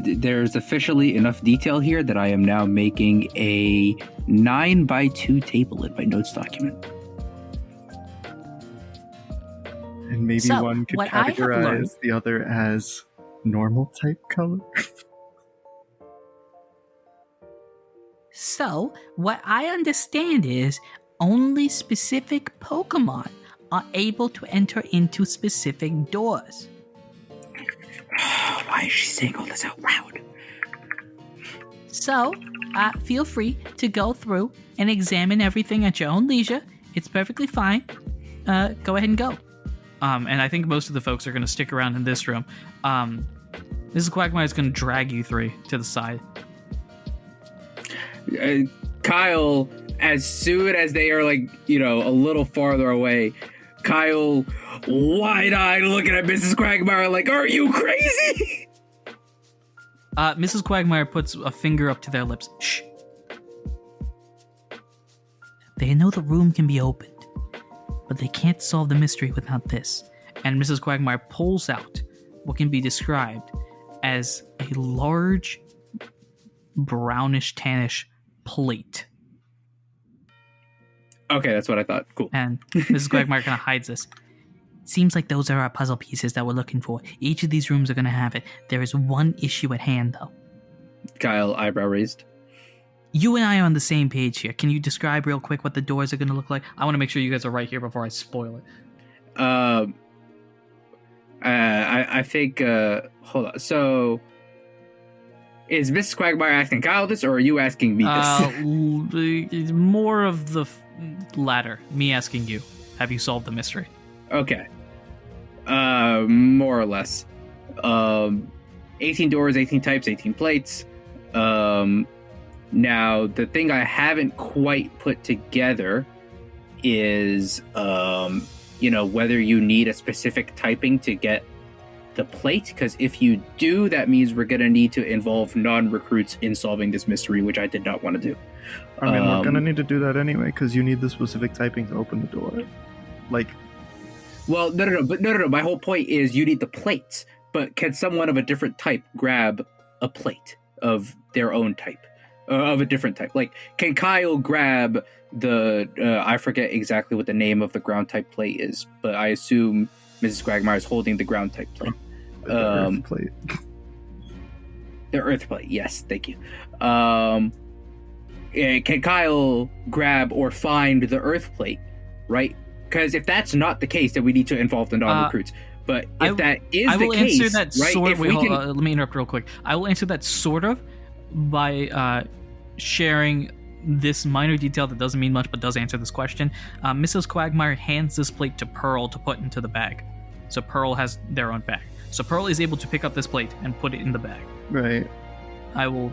There's officially enough detail here that I am now making a 9x2 table in my notes document. And maybe So, one could what I have learned- categorize the other as normal type color. So, what I understand is only specific Pokemon are able to enter into specific doors. Why is she saying all this out loud? So, feel free to go through and examine everything at your own leisure. It's perfectly fine. Go ahead and go. And I think most of the folks are going to stick around in this room. Mrs. Quagmire is going to drag you three to the side. Kyle, as soon as they are like, a little farther away, Kyle, wide-eyed looking at Mrs. Quagmire like, are you crazy? Mrs. Quagmire puts a finger up to their lips. Shh. They know the room can be opened, but they can't solve the mystery without this. And Mrs. Quagmire pulls out what can be described as a large brownish tannish plate. Okay, that's what I thought. Cool. And Mrs. Quagmire kind of hides this. Seems like those are our puzzle pieces that we're looking for. Each of these rooms are going to have it. There is one issue at hand, though. Kyle, eyebrow raised. You and I are on the same page here. Can you describe real quick what the doors are going to look like? I want to make sure you guys are right here before I spoil it. I think, hold on. So, is Mrs. Quagmire asking Kyle this, or are you asking me this? More of the latter. Me asking you. Have you solved the mystery? Okay. More or less. 18 doors, 18 types, 18 plates. Now, the thing I haven't quite put together is, whether you need a specific typing to get the plate, because if you do, that means we're going to need to involve non-recruits in solving this mystery, which I did not want to do. I mean, we're gonna need to do that anyway, because you need the specific typing to open the door. Well, no. My whole point is you need the plates, but can someone of a different type grab a plate of their own type, of a different type? Like, can Kyle grab the? I forget exactly what the name of the ground type plate is, but I assume Mrs. Quagmire is holding the ground type plate. The earth plate. The earth plate. Yes, thank you. Can Kyle grab or find the earth plate? Right. Because if that's not the case, then we need to involve the non-recruits. But if that is the case, I will answer that right? sort. If Wait, we let me interrupt real quick. I will answer that sort of by sharing this minor detail that doesn't mean much, but does answer this question. Mrs. Quagmire hands this plate to Pearl to put into the bag, so Pearl has their own bag. So Pearl is able to pick up this plate and put it in the bag. Right. I don't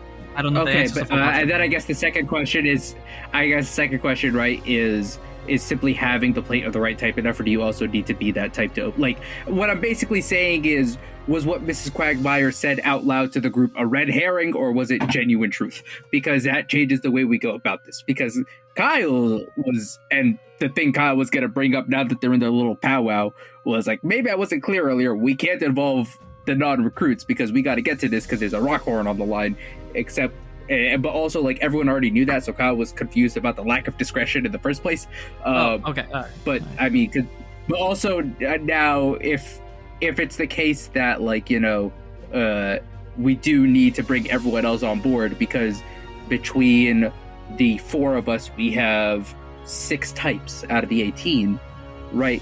know. Okay, but and then I guess the second question is, right, is simply having the plate of the right type enough, or do you also need to be that type to, like, what I'm basically saying is, was what Mrs. Quagmire said out loud to the group a red herring, or was it genuine truth? Because that changes the way we go about this. Because Kyle was, and the thing Kyle was going to bring up now that they're in their little powwow was like, maybe I wasn't clear earlier, we can't involve the non-recruits because we got to get to this because there's a rock horn on the line, but also, like, everyone already knew that, so Kyle was confused about the lack of discretion in the first place. Okay. All right. But I mean, but also now, if it's the case that, like, we do need to bring everyone else on board, because between the four of us, we have 6 types out of the 18, right?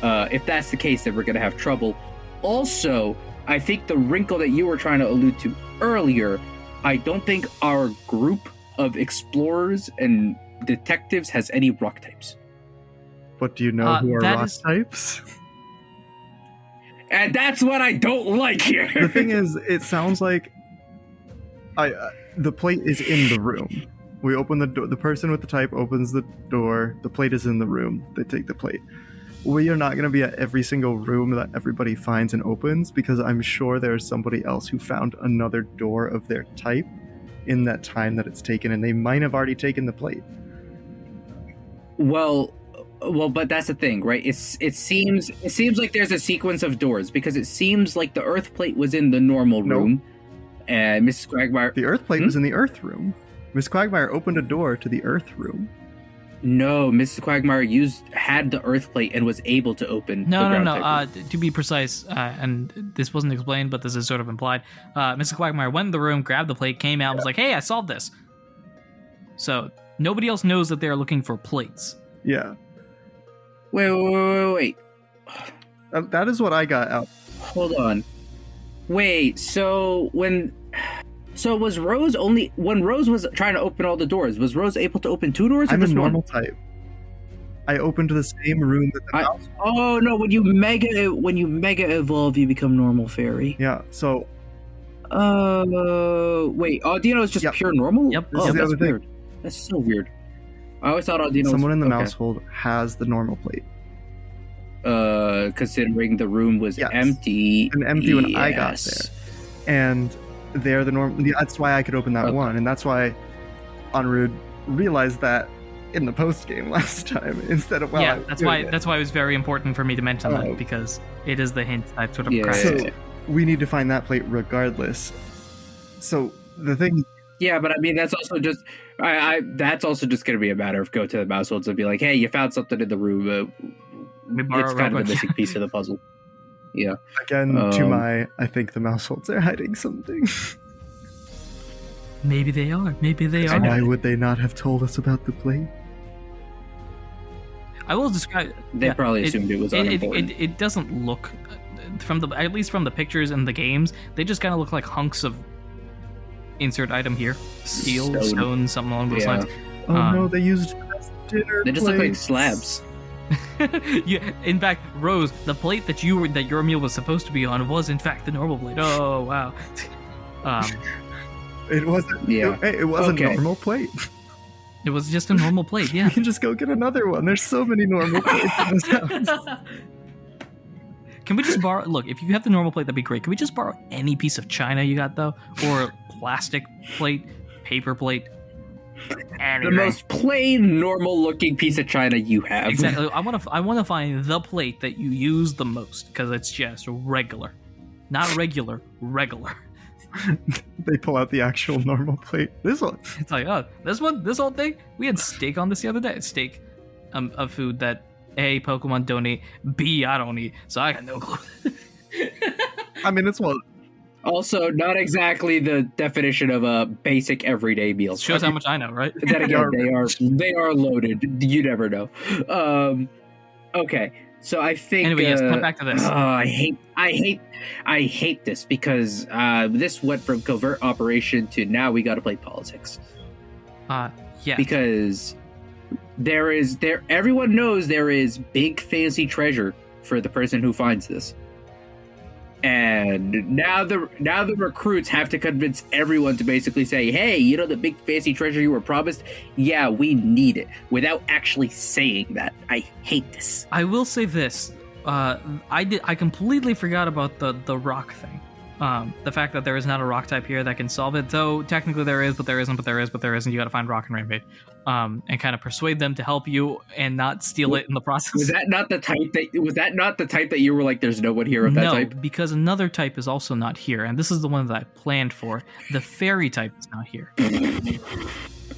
If that's the case, then we're gonna have trouble. Also, I think the wrinkle that you were trying to allude to earlier, I don't think our group of explorers and detectives has any rock types. But do you know who are rock types? And that's what I don't like here. The thing is, it sounds like the plate is in the room. We open the door. The person with the type opens the door. The plate is in the room. They take the plate. We are not going to be at every single room that everybody finds and opens, because I'm sure there's somebody else who found another door of their type in that time that it's taken, and they might have already taken the plate. Well, but that's the thing, right? It seems like there's a sequence of doors, because it seems like the Earth plate was in the normal room, and Mrs. Quagmire. The Earth plate was in the Earth room. Miss Quagmire opened a door to the Earth room. No, Mrs. Quagmire had the Earth plate and was able to open. No. To be precise, and this wasn't explained, but this is sort of implied. Mrs. Quagmire went in the room, grabbed the plate, came out, and was like, "Hey, I solved this." So nobody else knows that they're looking for plates. Yeah. Wait. That is what I got out. Hold on. Wait, so was Rose when Rose was trying to open all the doors, was Rose able to open 2 doors? I'm a just normal one? type. I opened the same room that the mouse. Oh no! When you mega evolve, you become normal fairy. Yeah. So. Wait. Audino is just pure normal. Yep. This is the that's other thing. weird. That's so weird. I always thought Audino. Someone in the okay. household has the normal plate. Considering the room was empty. And empty when I got there. And they're the normal. That's why I could open that one, and that's why Anirudh realized that in the post game last time instead of that's why it was very important for me to mention that, because it is the hint that sort of cracks. So we need to find that plate regardless. So the thing. Yeah, but I mean that's also just that's also just going to be a matter of go to the mouseholds and be like, hey, you found something in the room. It's kind of the missing piece of the puzzle. Yeah. Again, I think the mouseholds are hiding something. Maybe they are. Why would they not have told us about the plate? I will describe. They probably assumed it was unimportant. It doesn't look, at least from the pictures in the games, they just kind of look like hunks of insert item here, steel, stone, something along those lines. Oh no, they used dinner. They just look like slabs. Yeah, in fact, Rose, the plate that your meal was supposed to be on was in fact the normal plate. Oh wow. It wasn't. Yeah, it was a normal plate. It was just a normal plate. Yeah, you can just go get another one. There's so many normal plates in this house. Can we just borrow? Look, if you have the normal plate, that'd be great. Can we just borrow any piece of china you got though, or plastic plate, paper plate? Anything. The most plain, normal-looking piece of china you have. Exactly. I want to find the plate that you use the most, because it's just regular, not regular. They pull out the actual normal plate. This one. It's like, oh, this one, this whole thing. We had steak on this the other day. Steak, a food that A, Pokemon don't eat, B, I don't eat, so I got no clue. I mean, it's one. Also, not exactly the definition of a basic everyday meal. Shows how much I know, right? Then again, they are loaded. You never know. Okay, so I think. Anyway, yes. Come back to this. I hate this because this went from covert operation to now we got to play politics. Yeah. Because everyone knows there is big fancy treasure for the person who finds this. And now the recruits have to convince everyone to basically say, hey, you know the big fancy treasure you were promised? Yeah, we need it, without actually saying that. I hate this. I will say this. I completely forgot about the rock thing. The fact that there is not a rock type here that can solve it, though technically there is, but there isn't, but there is, but there isn't. You gotta find rock and rampage. And kind of persuade them to help you and not steal it in the process. Was that not the type that you were like, there's no one here of that type? No, because another type is also not here, and this is the one that I planned for. The fairy type is not here.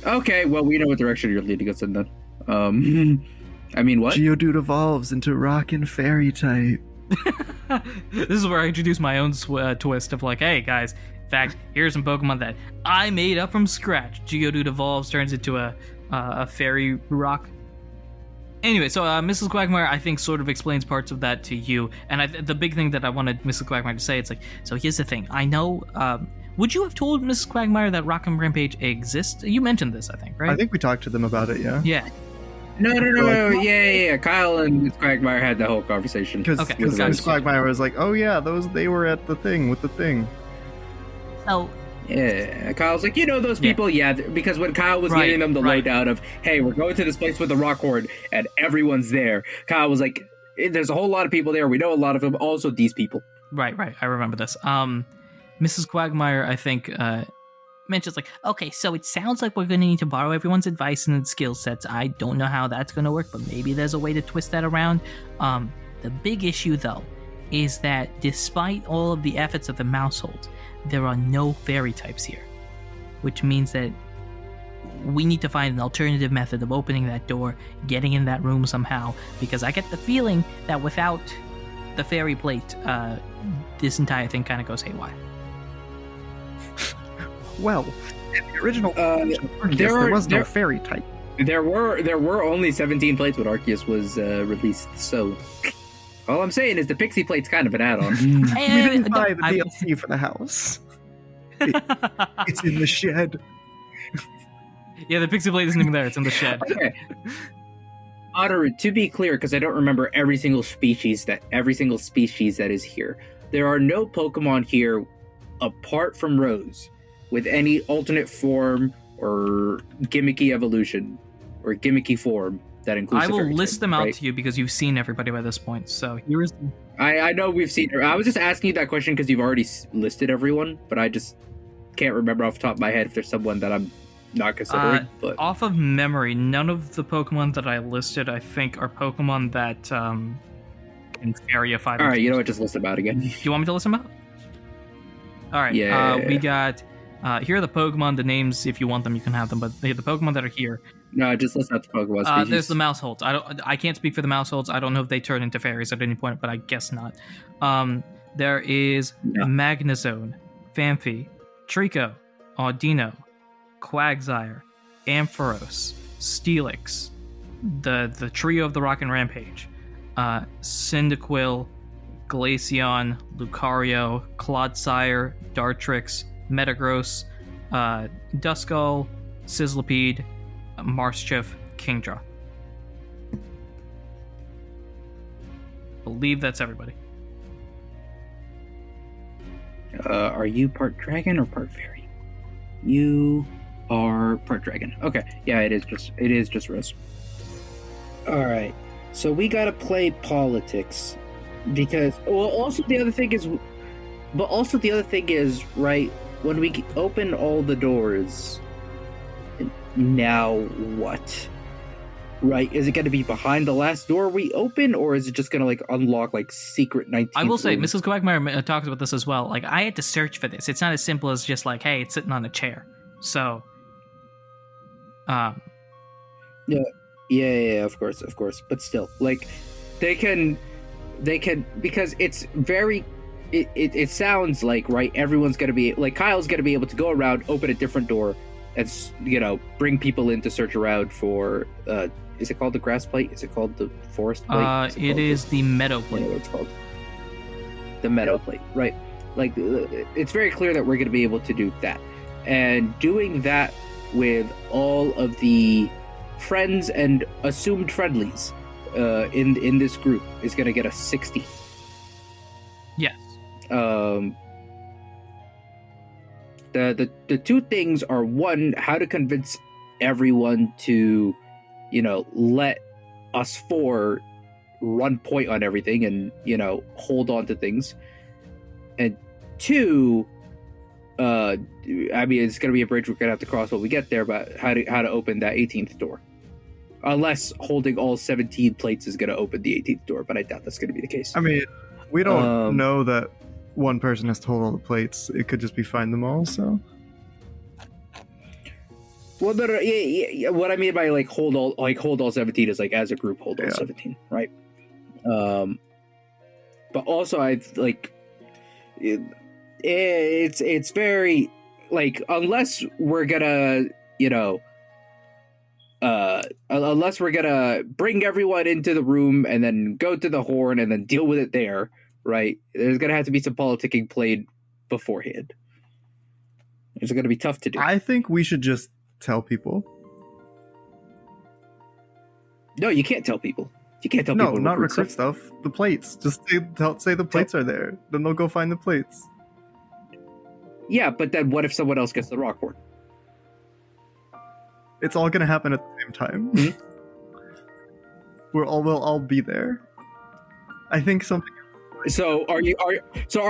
Okay, well, we know what direction you're leading us in then. I mean, what? Geodude evolves into rock and fairy type. This is where I introduce my own twist of like, hey guys, in fact, here's some Pokemon that I made up from scratch. Geodude evolves, turns into a fairy rock. Anyway, so Mrs. Quagmire, I think, sort of explains parts of that to you. And the big thing that I wanted Mrs. Quagmire to say, it's like, so here's the thing. I know, would you have told Mrs. Quagmire that Rock and Rampage exists? You mentioned this, I think, right? I think we talked to them about it, yeah. Yeah. No. Yeah. Kyle and Miss Quagmire had the whole conversation. Because Miss Quagmire was like, oh yeah, they were at the thing with the thing. So, Yeah, Kyle's like, those Yeah. people? Yeah, because when Kyle was Right, giving them the right. lowdown of, hey, we're going to this place with the rock horde, and everyone's there, Kyle was like, there's a whole lot of people there. We know a lot of them. Also, these people. Right. I remember this. Mrs. Quagmire, I think, mentions like, Okay, so it sounds like we're going to need to borrow everyone's advice and skill sets. I don't know how that's going to work, but maybe there's a way to twist that around. The big issue, though, is that despite all of the efforts of the Mousehold, there are no fairy types here, which means that we need to find an alternative method of opening that door, getting in that room somehow, because I get the feeling that without the fairy plate, this entire thing kind of goes haywire. Well, in the original Arceus, there was no fairy type. There were only 17 plates when Arceus was released, so all I'm saying is the Pixie Plate's kind of an add-on. We didn't buy the DLC for the house. It's in the shed. yeah, the Pixie Blade isn't even there. It's in the shed. Okay. Anirudh, to be clear, because I don't remember every single species that is here, there are no Pokemon here apart from Rose with any alternate form or gimmicky evolution or gimmicky form that includes. I the will fairy list type, them out right? to you because you've seen everybody by this point. So here's I know we've seen her. I was just asking you that question because you've already listed everyone, but I just can't remember off the top of my head if there's someone that I'm not considering. But off of memory, none of the Pokemon that I listed, I think, are Pokemon that can carry a 5. all right, you know what? Just list them out again. Do you want me to list them out? All right. Yeah. We got. Here are the Pokemon. The names, if you want them, you can have them. But the Pokemon that are here. No, just list out the Pokemon species. There's the Mouseholds. I can't speak for the Mouseholds. I don't know if they turn into fairies at any point, but I guess not. There is No. Magnezone, Phanpy, Trico, Audino, Quagsire, Ampharos, Steelix, the trio of the Rockin' Rampage, Cyndaquil, Glaceon, Lucario, Clodsire, Dartrix, Metagross, Duskull, Sizzlipede, Marshchief, Kingdra. Believe that's everybody. Are you part dragon or part fairy? You are part dragon. Okay, yeah, it is just Rose. All right, so we gotta play politics because also the other thing is right when we open all the doors. Now what? Right? Is it going to be behind the last door we open, or is it just going to like unlock like secret 19th? I will say, room? Mrs. Quagmire talks about this as well. Like, I had to search for this. It's not as simple as just like, hey, it's sitting on a chair. So, Yeah, of course. But still, like, they can because it's very. It sounds like right. Everyone's going to be like Kyle's going to be able to go around, open a different door, and bring people in to search around for. Is it called the grass plate? Is it called the forest plate? it is the meadow I know plate. what it's called. The meadow plate, right? Like, it's very clear that we're going to be able to do that. And doing that with all of the friends and assumed friendlies in this group is going to get us 60. Yes. The two things are, one, how to convince everyone to, let us four run point on everything and, hold on to things. And two, I mean, it's going to be a bridge we're going to have to cross when we get there, but how to open that 18th door. Unless holding all 17 plates is going to open the 18th door, but I doubt that's going to be the case. I mean, we don't know that one person has to hold all the plates. It could just be find them all, so... Well, no, yeah. What I mean by hold all 17 is as a group hold all 17, right? But also it's very unless we're gonna unless we're gonna bring everyone into the room and then go to the horn and then deal with it there, right? There's gonna have to be some politicking played beforehand. It's gonna be tough to do. I think we should just tell people. No, you can't tell people. You can't tell No, people. not recruit stuff. The plates. Just say the plates are there. Then they'll go find the plates. Yeah, but then what if someone else gets the rock horn? It's all gonna happen at the same time. Mhm. We'll all be there. I think something. So are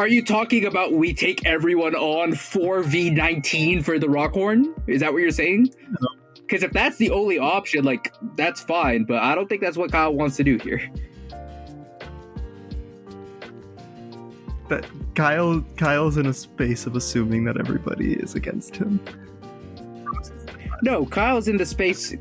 you talking about we take everyone on 4v19 for the rock horn? Is that what you're saying? No. Because if that's the only option, like, that's fine, but I don't think that's what Kyle wants to do here. That Kyle's in a space of assuming that everybody is against him. No, Kyle's in the space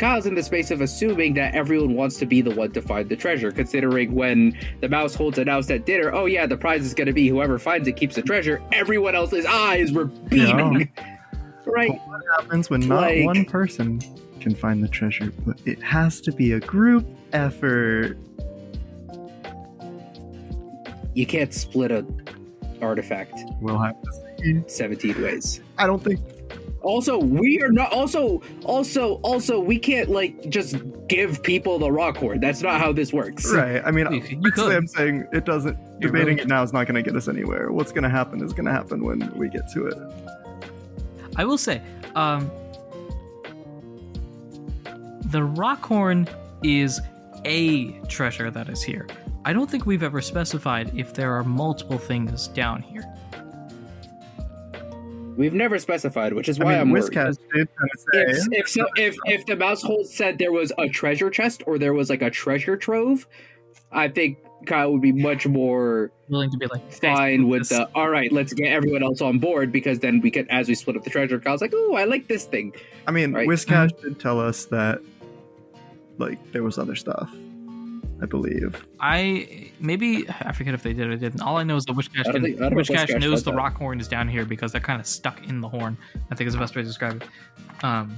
of assuming that everyone wants to be the one to find the treasure, considering when the mouse holds announced at dinner, oh yeah, the prize is gonna be whoever finds it keeps the treasure, everyone else's eyes were beaming. Yeah. Right. But what happens when not Like- one person can find the treasure, but it has to be a group effort? You can't split a artifact We'll have to see. 17 ways. I don't think. Also, we are not. Also, we can't like just give people the rock horn. That's not how this works. Right. I mean, You basically, could. I'm saying it doesn't. You Debating really- it now is not going to get us anywhere. What's going to happen is going to happen when we get to it. I will say, the rock horn is a treasure that is here. I don't think we've ever specified if there are multiple things down here. We've never specified, which is I why mean, I'm worried. Wizcast did kind of say. If the mouse hole said there was a treasure chest or there was like a treasure trove, I think Kyle would be much more Willing to be like fine with this. the all right, let's get everyone else on board, because then we can, as we split up the treasure, Kyle's like, oh, I like this thing. I mean, Right. Wizcast did tell us that, like, there was other stuff. I believe. I forget if they did or didn't. All I know is the Witchcash I don't know if Witchcash Witchcash knows does the that. rock horn is down here because they're kind of stuck in the horn. I think is the best way to describe it.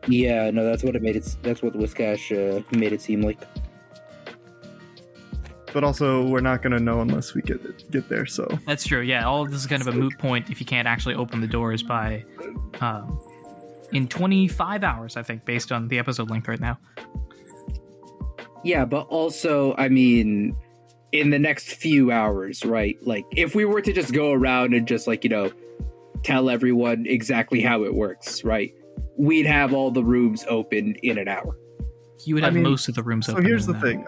Yeah, no, that's what it made it. That's what Wizcash made it seem like. But also, we're not going to know unless we get there. So That's true. Yeah, all of this is kind of a moot point if you can't actually open the doors by in 25 hours, I think, based on the episode length right now. Yeah, but also, I mean, in the next few hours, right? Like, if we were to just go around and just, like, tell everyone exactly how it works, right? We'd have all the rooms open in an hour. You would I have mean, most of the rooms so open. here's in the that. thing.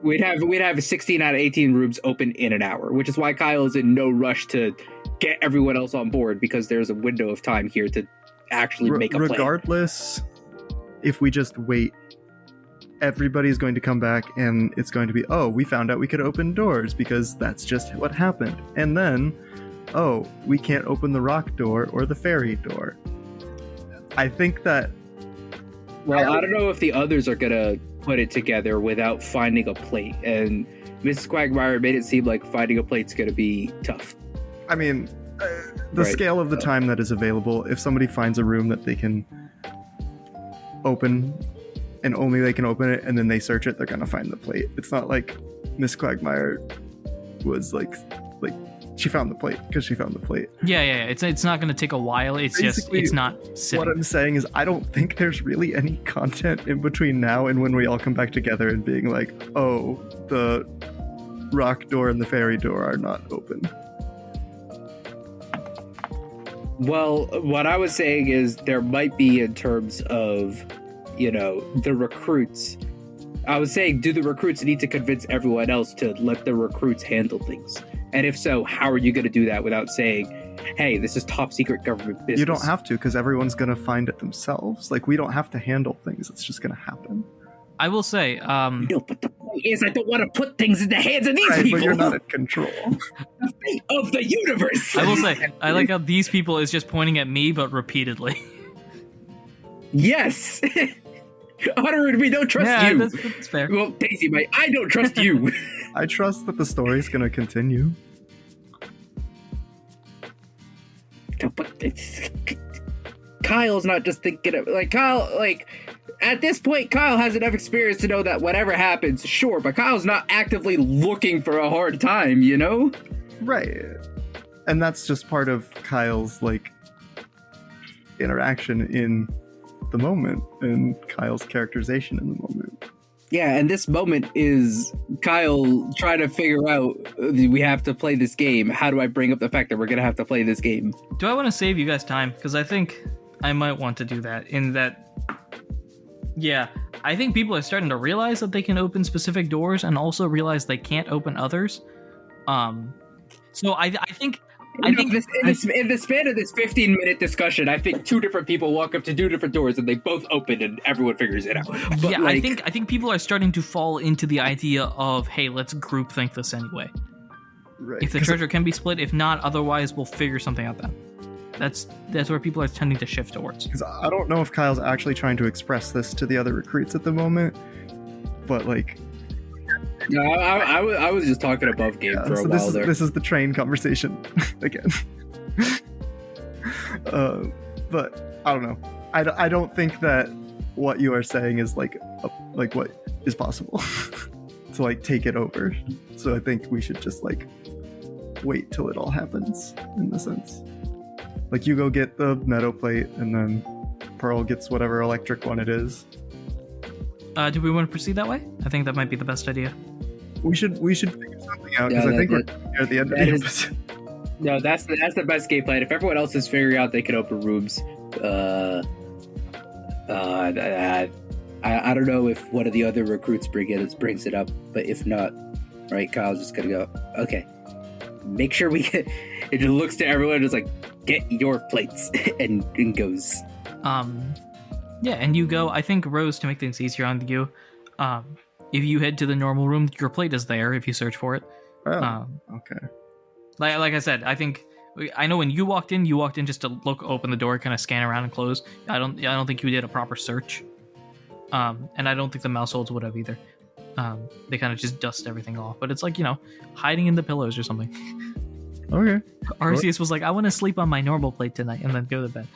We'd have 16 out of 18 rooms open in an hour, which is why Kyle is in no rush to get everyone else on board, because there's a window of time here to actually make a plan. Regardless, if we just wait, everybody's going to come back and it's going to be, oh, we found out we could open doors because that's just what happened. And then, oh, we can't open the rock door or the fairy door. I think that Well, I don't know if the others are gonna put it together without finding a plate, and Mrs. Quagmire made it seem like finding a plate's gonna be tough. I mean, the Right. scale of the time that is available, if somebody finds a room that they can open and only they can open it and then they search it, they're going to find the plate. It's not like Miss Quagmire was like she found the plate because she found the plate. Yeah. It's not going to take a while. It's Basically, it's not sitting. What I'm saying is I don't think there's really any content in between now and when we all come back together and being like, oh, the rock door and the fairy door are not open. Well, what I was saying is there might be in terms of, the recruits. I was saying, do the recruits need to convince everyone else to let the recruits handle things? And if so, how are you going to do that without saying, hey, this is top secret government business? You don't have to because everyone's going to find it themselves. Like, we don't have to handle things. It's just going to happen. I will say, No, but the point is, I don't want to put things in the hands of these Right, people. but you're not in control. The fate of the universe. I will say, I like how these people is just pointing at me, but repeatedly. Yes. Anirudh, we don't trust yeah, you. that's fair. Well, Daisy, mate, I don't trust you. I trust that the story's going to continue. But Kyle's not just thinking of at this point, Kyle has enough experience to know that whatever happens, sure, but Kyle's not actively looking for a hard time, Right. And that's just part of Kyle's, interaction in the moment and Kyle's characterization in the moment. Yeah, and this moment is Kyle trying to figure out, we have to play this game. How do I bring up the fact that we're going to have to play this game? Do I want to save you guys time? Because I think I might want to do that. In that, yeah, I think people are starting to realize that they can open specific doors and also realize they can't open others. So I think in the span of this 15-minute discussion, I think two different people walk up to two different doors and they both open and everyone figures it out. But yeah, I think people are starting to fall into the idea of, hey, let's groupthink this anyway. Right. If the treasure can be split, if not, otherwise we'll figure something out then. That's where people are tending to shift towards. Because I don't know if Kyle's actually trying to express this to the other recruits at the moment, but like. No, I was just talking above game for a while there. This is the train conversation again. But I don't know. I don't think that what you are saying is like what is possible to like take it over. So I think we should just like wait till it all happens in the sense. Like you go get the meadow plate and then Pearl gets whatever electric one it is. Do we want to proceed that way? I think that might be the best idea. We should figure something out because I think we're here at the end of the episode. No, that's the best game plan. If everyone else is figuring out they can open rooms, I don't know if one of the other recruits brings it up, but if not, right, Kyle's just gonna go, okay, make sure we get. It just looks to everyone and is like, get your plates, and goes. Yeah, and you go. I think Rose, to make things easier on you, if you head to the normal room, your plate is there if you search for it. Oh, okay. Like I said, I know when you walked in just to open the door, kind of scan around and close. I don't think you did a proper search. And I don't think the mouseholds would have either. They kind of just dust everything off. But it's like, hiding in the pillows or something. Okay. Arceus was like, I want to sleep on my normal plate tonight and then go to bed.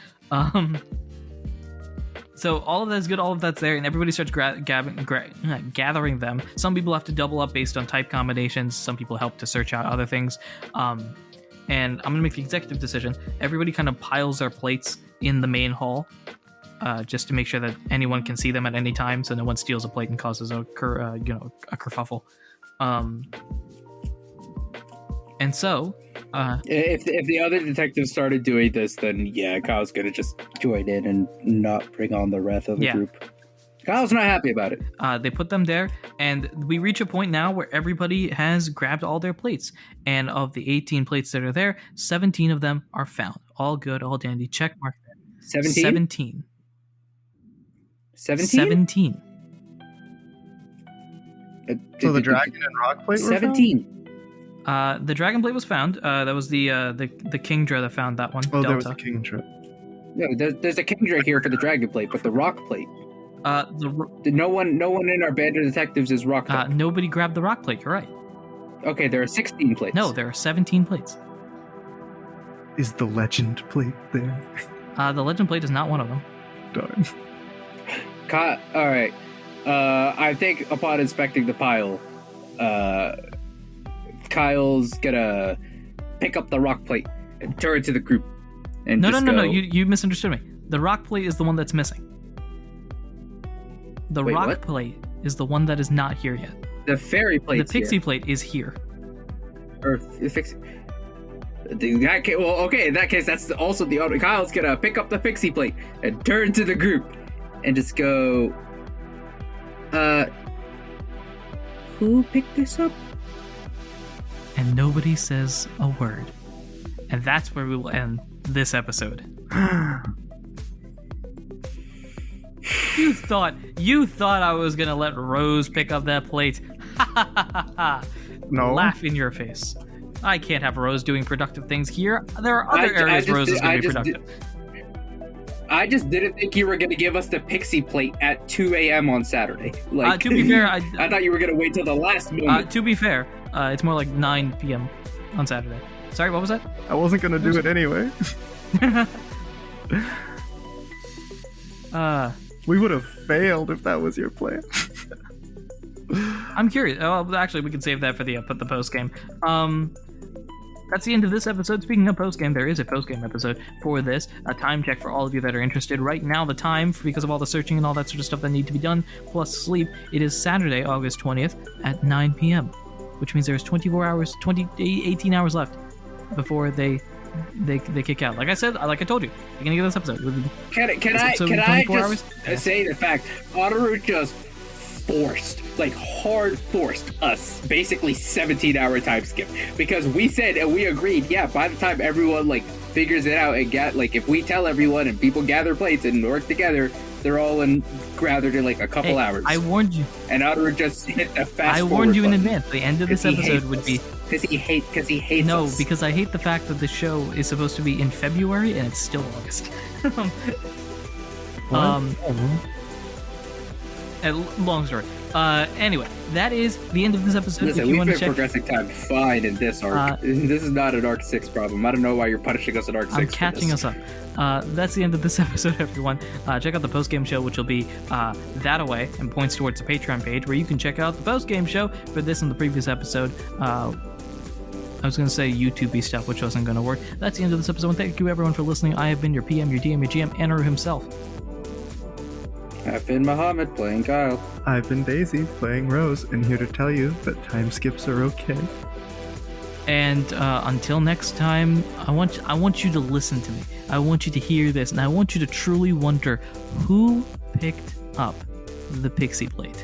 So all of that's good, all of that's there, and everybody starts gathering them. Some people have to double up based on type combinations. Some people help to search out other things. And I'm going to make the executive decision. Everybody kind of piles their plates in the main hall, just to make sure that anyone can see them at any time, so no one steals a plate and causes a kerfuffle. And so, if the other detectives started doing this, then yeah, Kyle's gonna just join in and not bring on the wrath of the group. Kyle's not happy about it. They put them there, and we reach a point now where everybody has grabbed all their plates. And of the 18 plates that are there, 17 of them are found. All good, all dandy. Check mark. 17? 17. 17. So the dragon and rock plate were 17. The dragon plate was found. That was the Kingdra that found that one. Oh, Delta. there was a Kingdra. No, there's a Kingdra here for the dragon plate, but the rock plate. No one in our band of detectives is rock plate. Nobody grabbed the rock plate. You're right. Okay, there are 16 plates. No, there are 17 plates. Is the legend plate there? The legend plate is not one of them. Darn. All right. I think upon inspecting the pile, Kyle's gonna pick up the rock plate and turn to the group. And No. You misunderstood me. The rock plate is the one that's missing. The rock plate is the one that is not here yet. The fairy plate. The pixie plate is here. Or fix. In that case, that's also the other. Kyle's gonna pick up the pixie plate and turn to the group, and just go. Who picked this up? And nobody says a word. And that's where we will end this episode. You thought I was gonna let Rose pick up that plate. No. Laugh in your face. I can't have Rose doing productive things here. There are other areas Rose is gonna be productive. I just didn't think you were going to give us the pixie plate at 2 a.m. on Saturday. To be fair, I thought you were going to wait till the last moment. To be fair, it's more like 9 p.m. on Saturday. Sorry, what was that? I wasn't going to do it anyway. We would have failed if that was your plan. I'm curious. Oh, actually, we can save that for the post game. that's the end of this episode. Speaking of postgame, there is a postgame episode for this. A time check for all of you that are interested. Right now, the time, because of all the searching and all that sort of stuff that need to be done, plus sleep, it is Saturday, August 20th at 9 p.m., which means there's 18 hours left before they kick out. Like I said, like I told you, beginning of this episode. Can I just say the fact Anirudh just hard forced us basically 17-hour time skip, because we said and we agreed, yeah, by the time everyone figures it out and if we tell everyone and people gather plates and work together, they're all gathered in a couple hours. I warned you. And Anirudh just hit the fast I warned you in advance. The end of this episode would be because he hates no, us. because I hate the fact that the show is supposed to be in February and it's still August. Long story. Anyway, that is the end of this episode. Listen, we've been progressing time fine in this arc. This is not an arc 6 problem. I don't know why you're punishing us in arc 6. I'm catching us up. That's the end of this episode, everyone. Check out the post-game show, which will be that away and points towards the Patreon page, where you can check out the post-game show for this and the previous episode. I was going to say YouTube-y stuff, which wasn't going to work. That's the end of this episode. Thank you, everyone, for listening. I have been your PM, your DM, your GM, Anirudh himself. I've been Muhammad, playing Kyle. I've been Daisy, playing Rose, and here to tell you that time skips are okay. And until next time, I want you to listen to me. I want you to hear this, and I want you to truly wonder who picked up the Pixie Plate.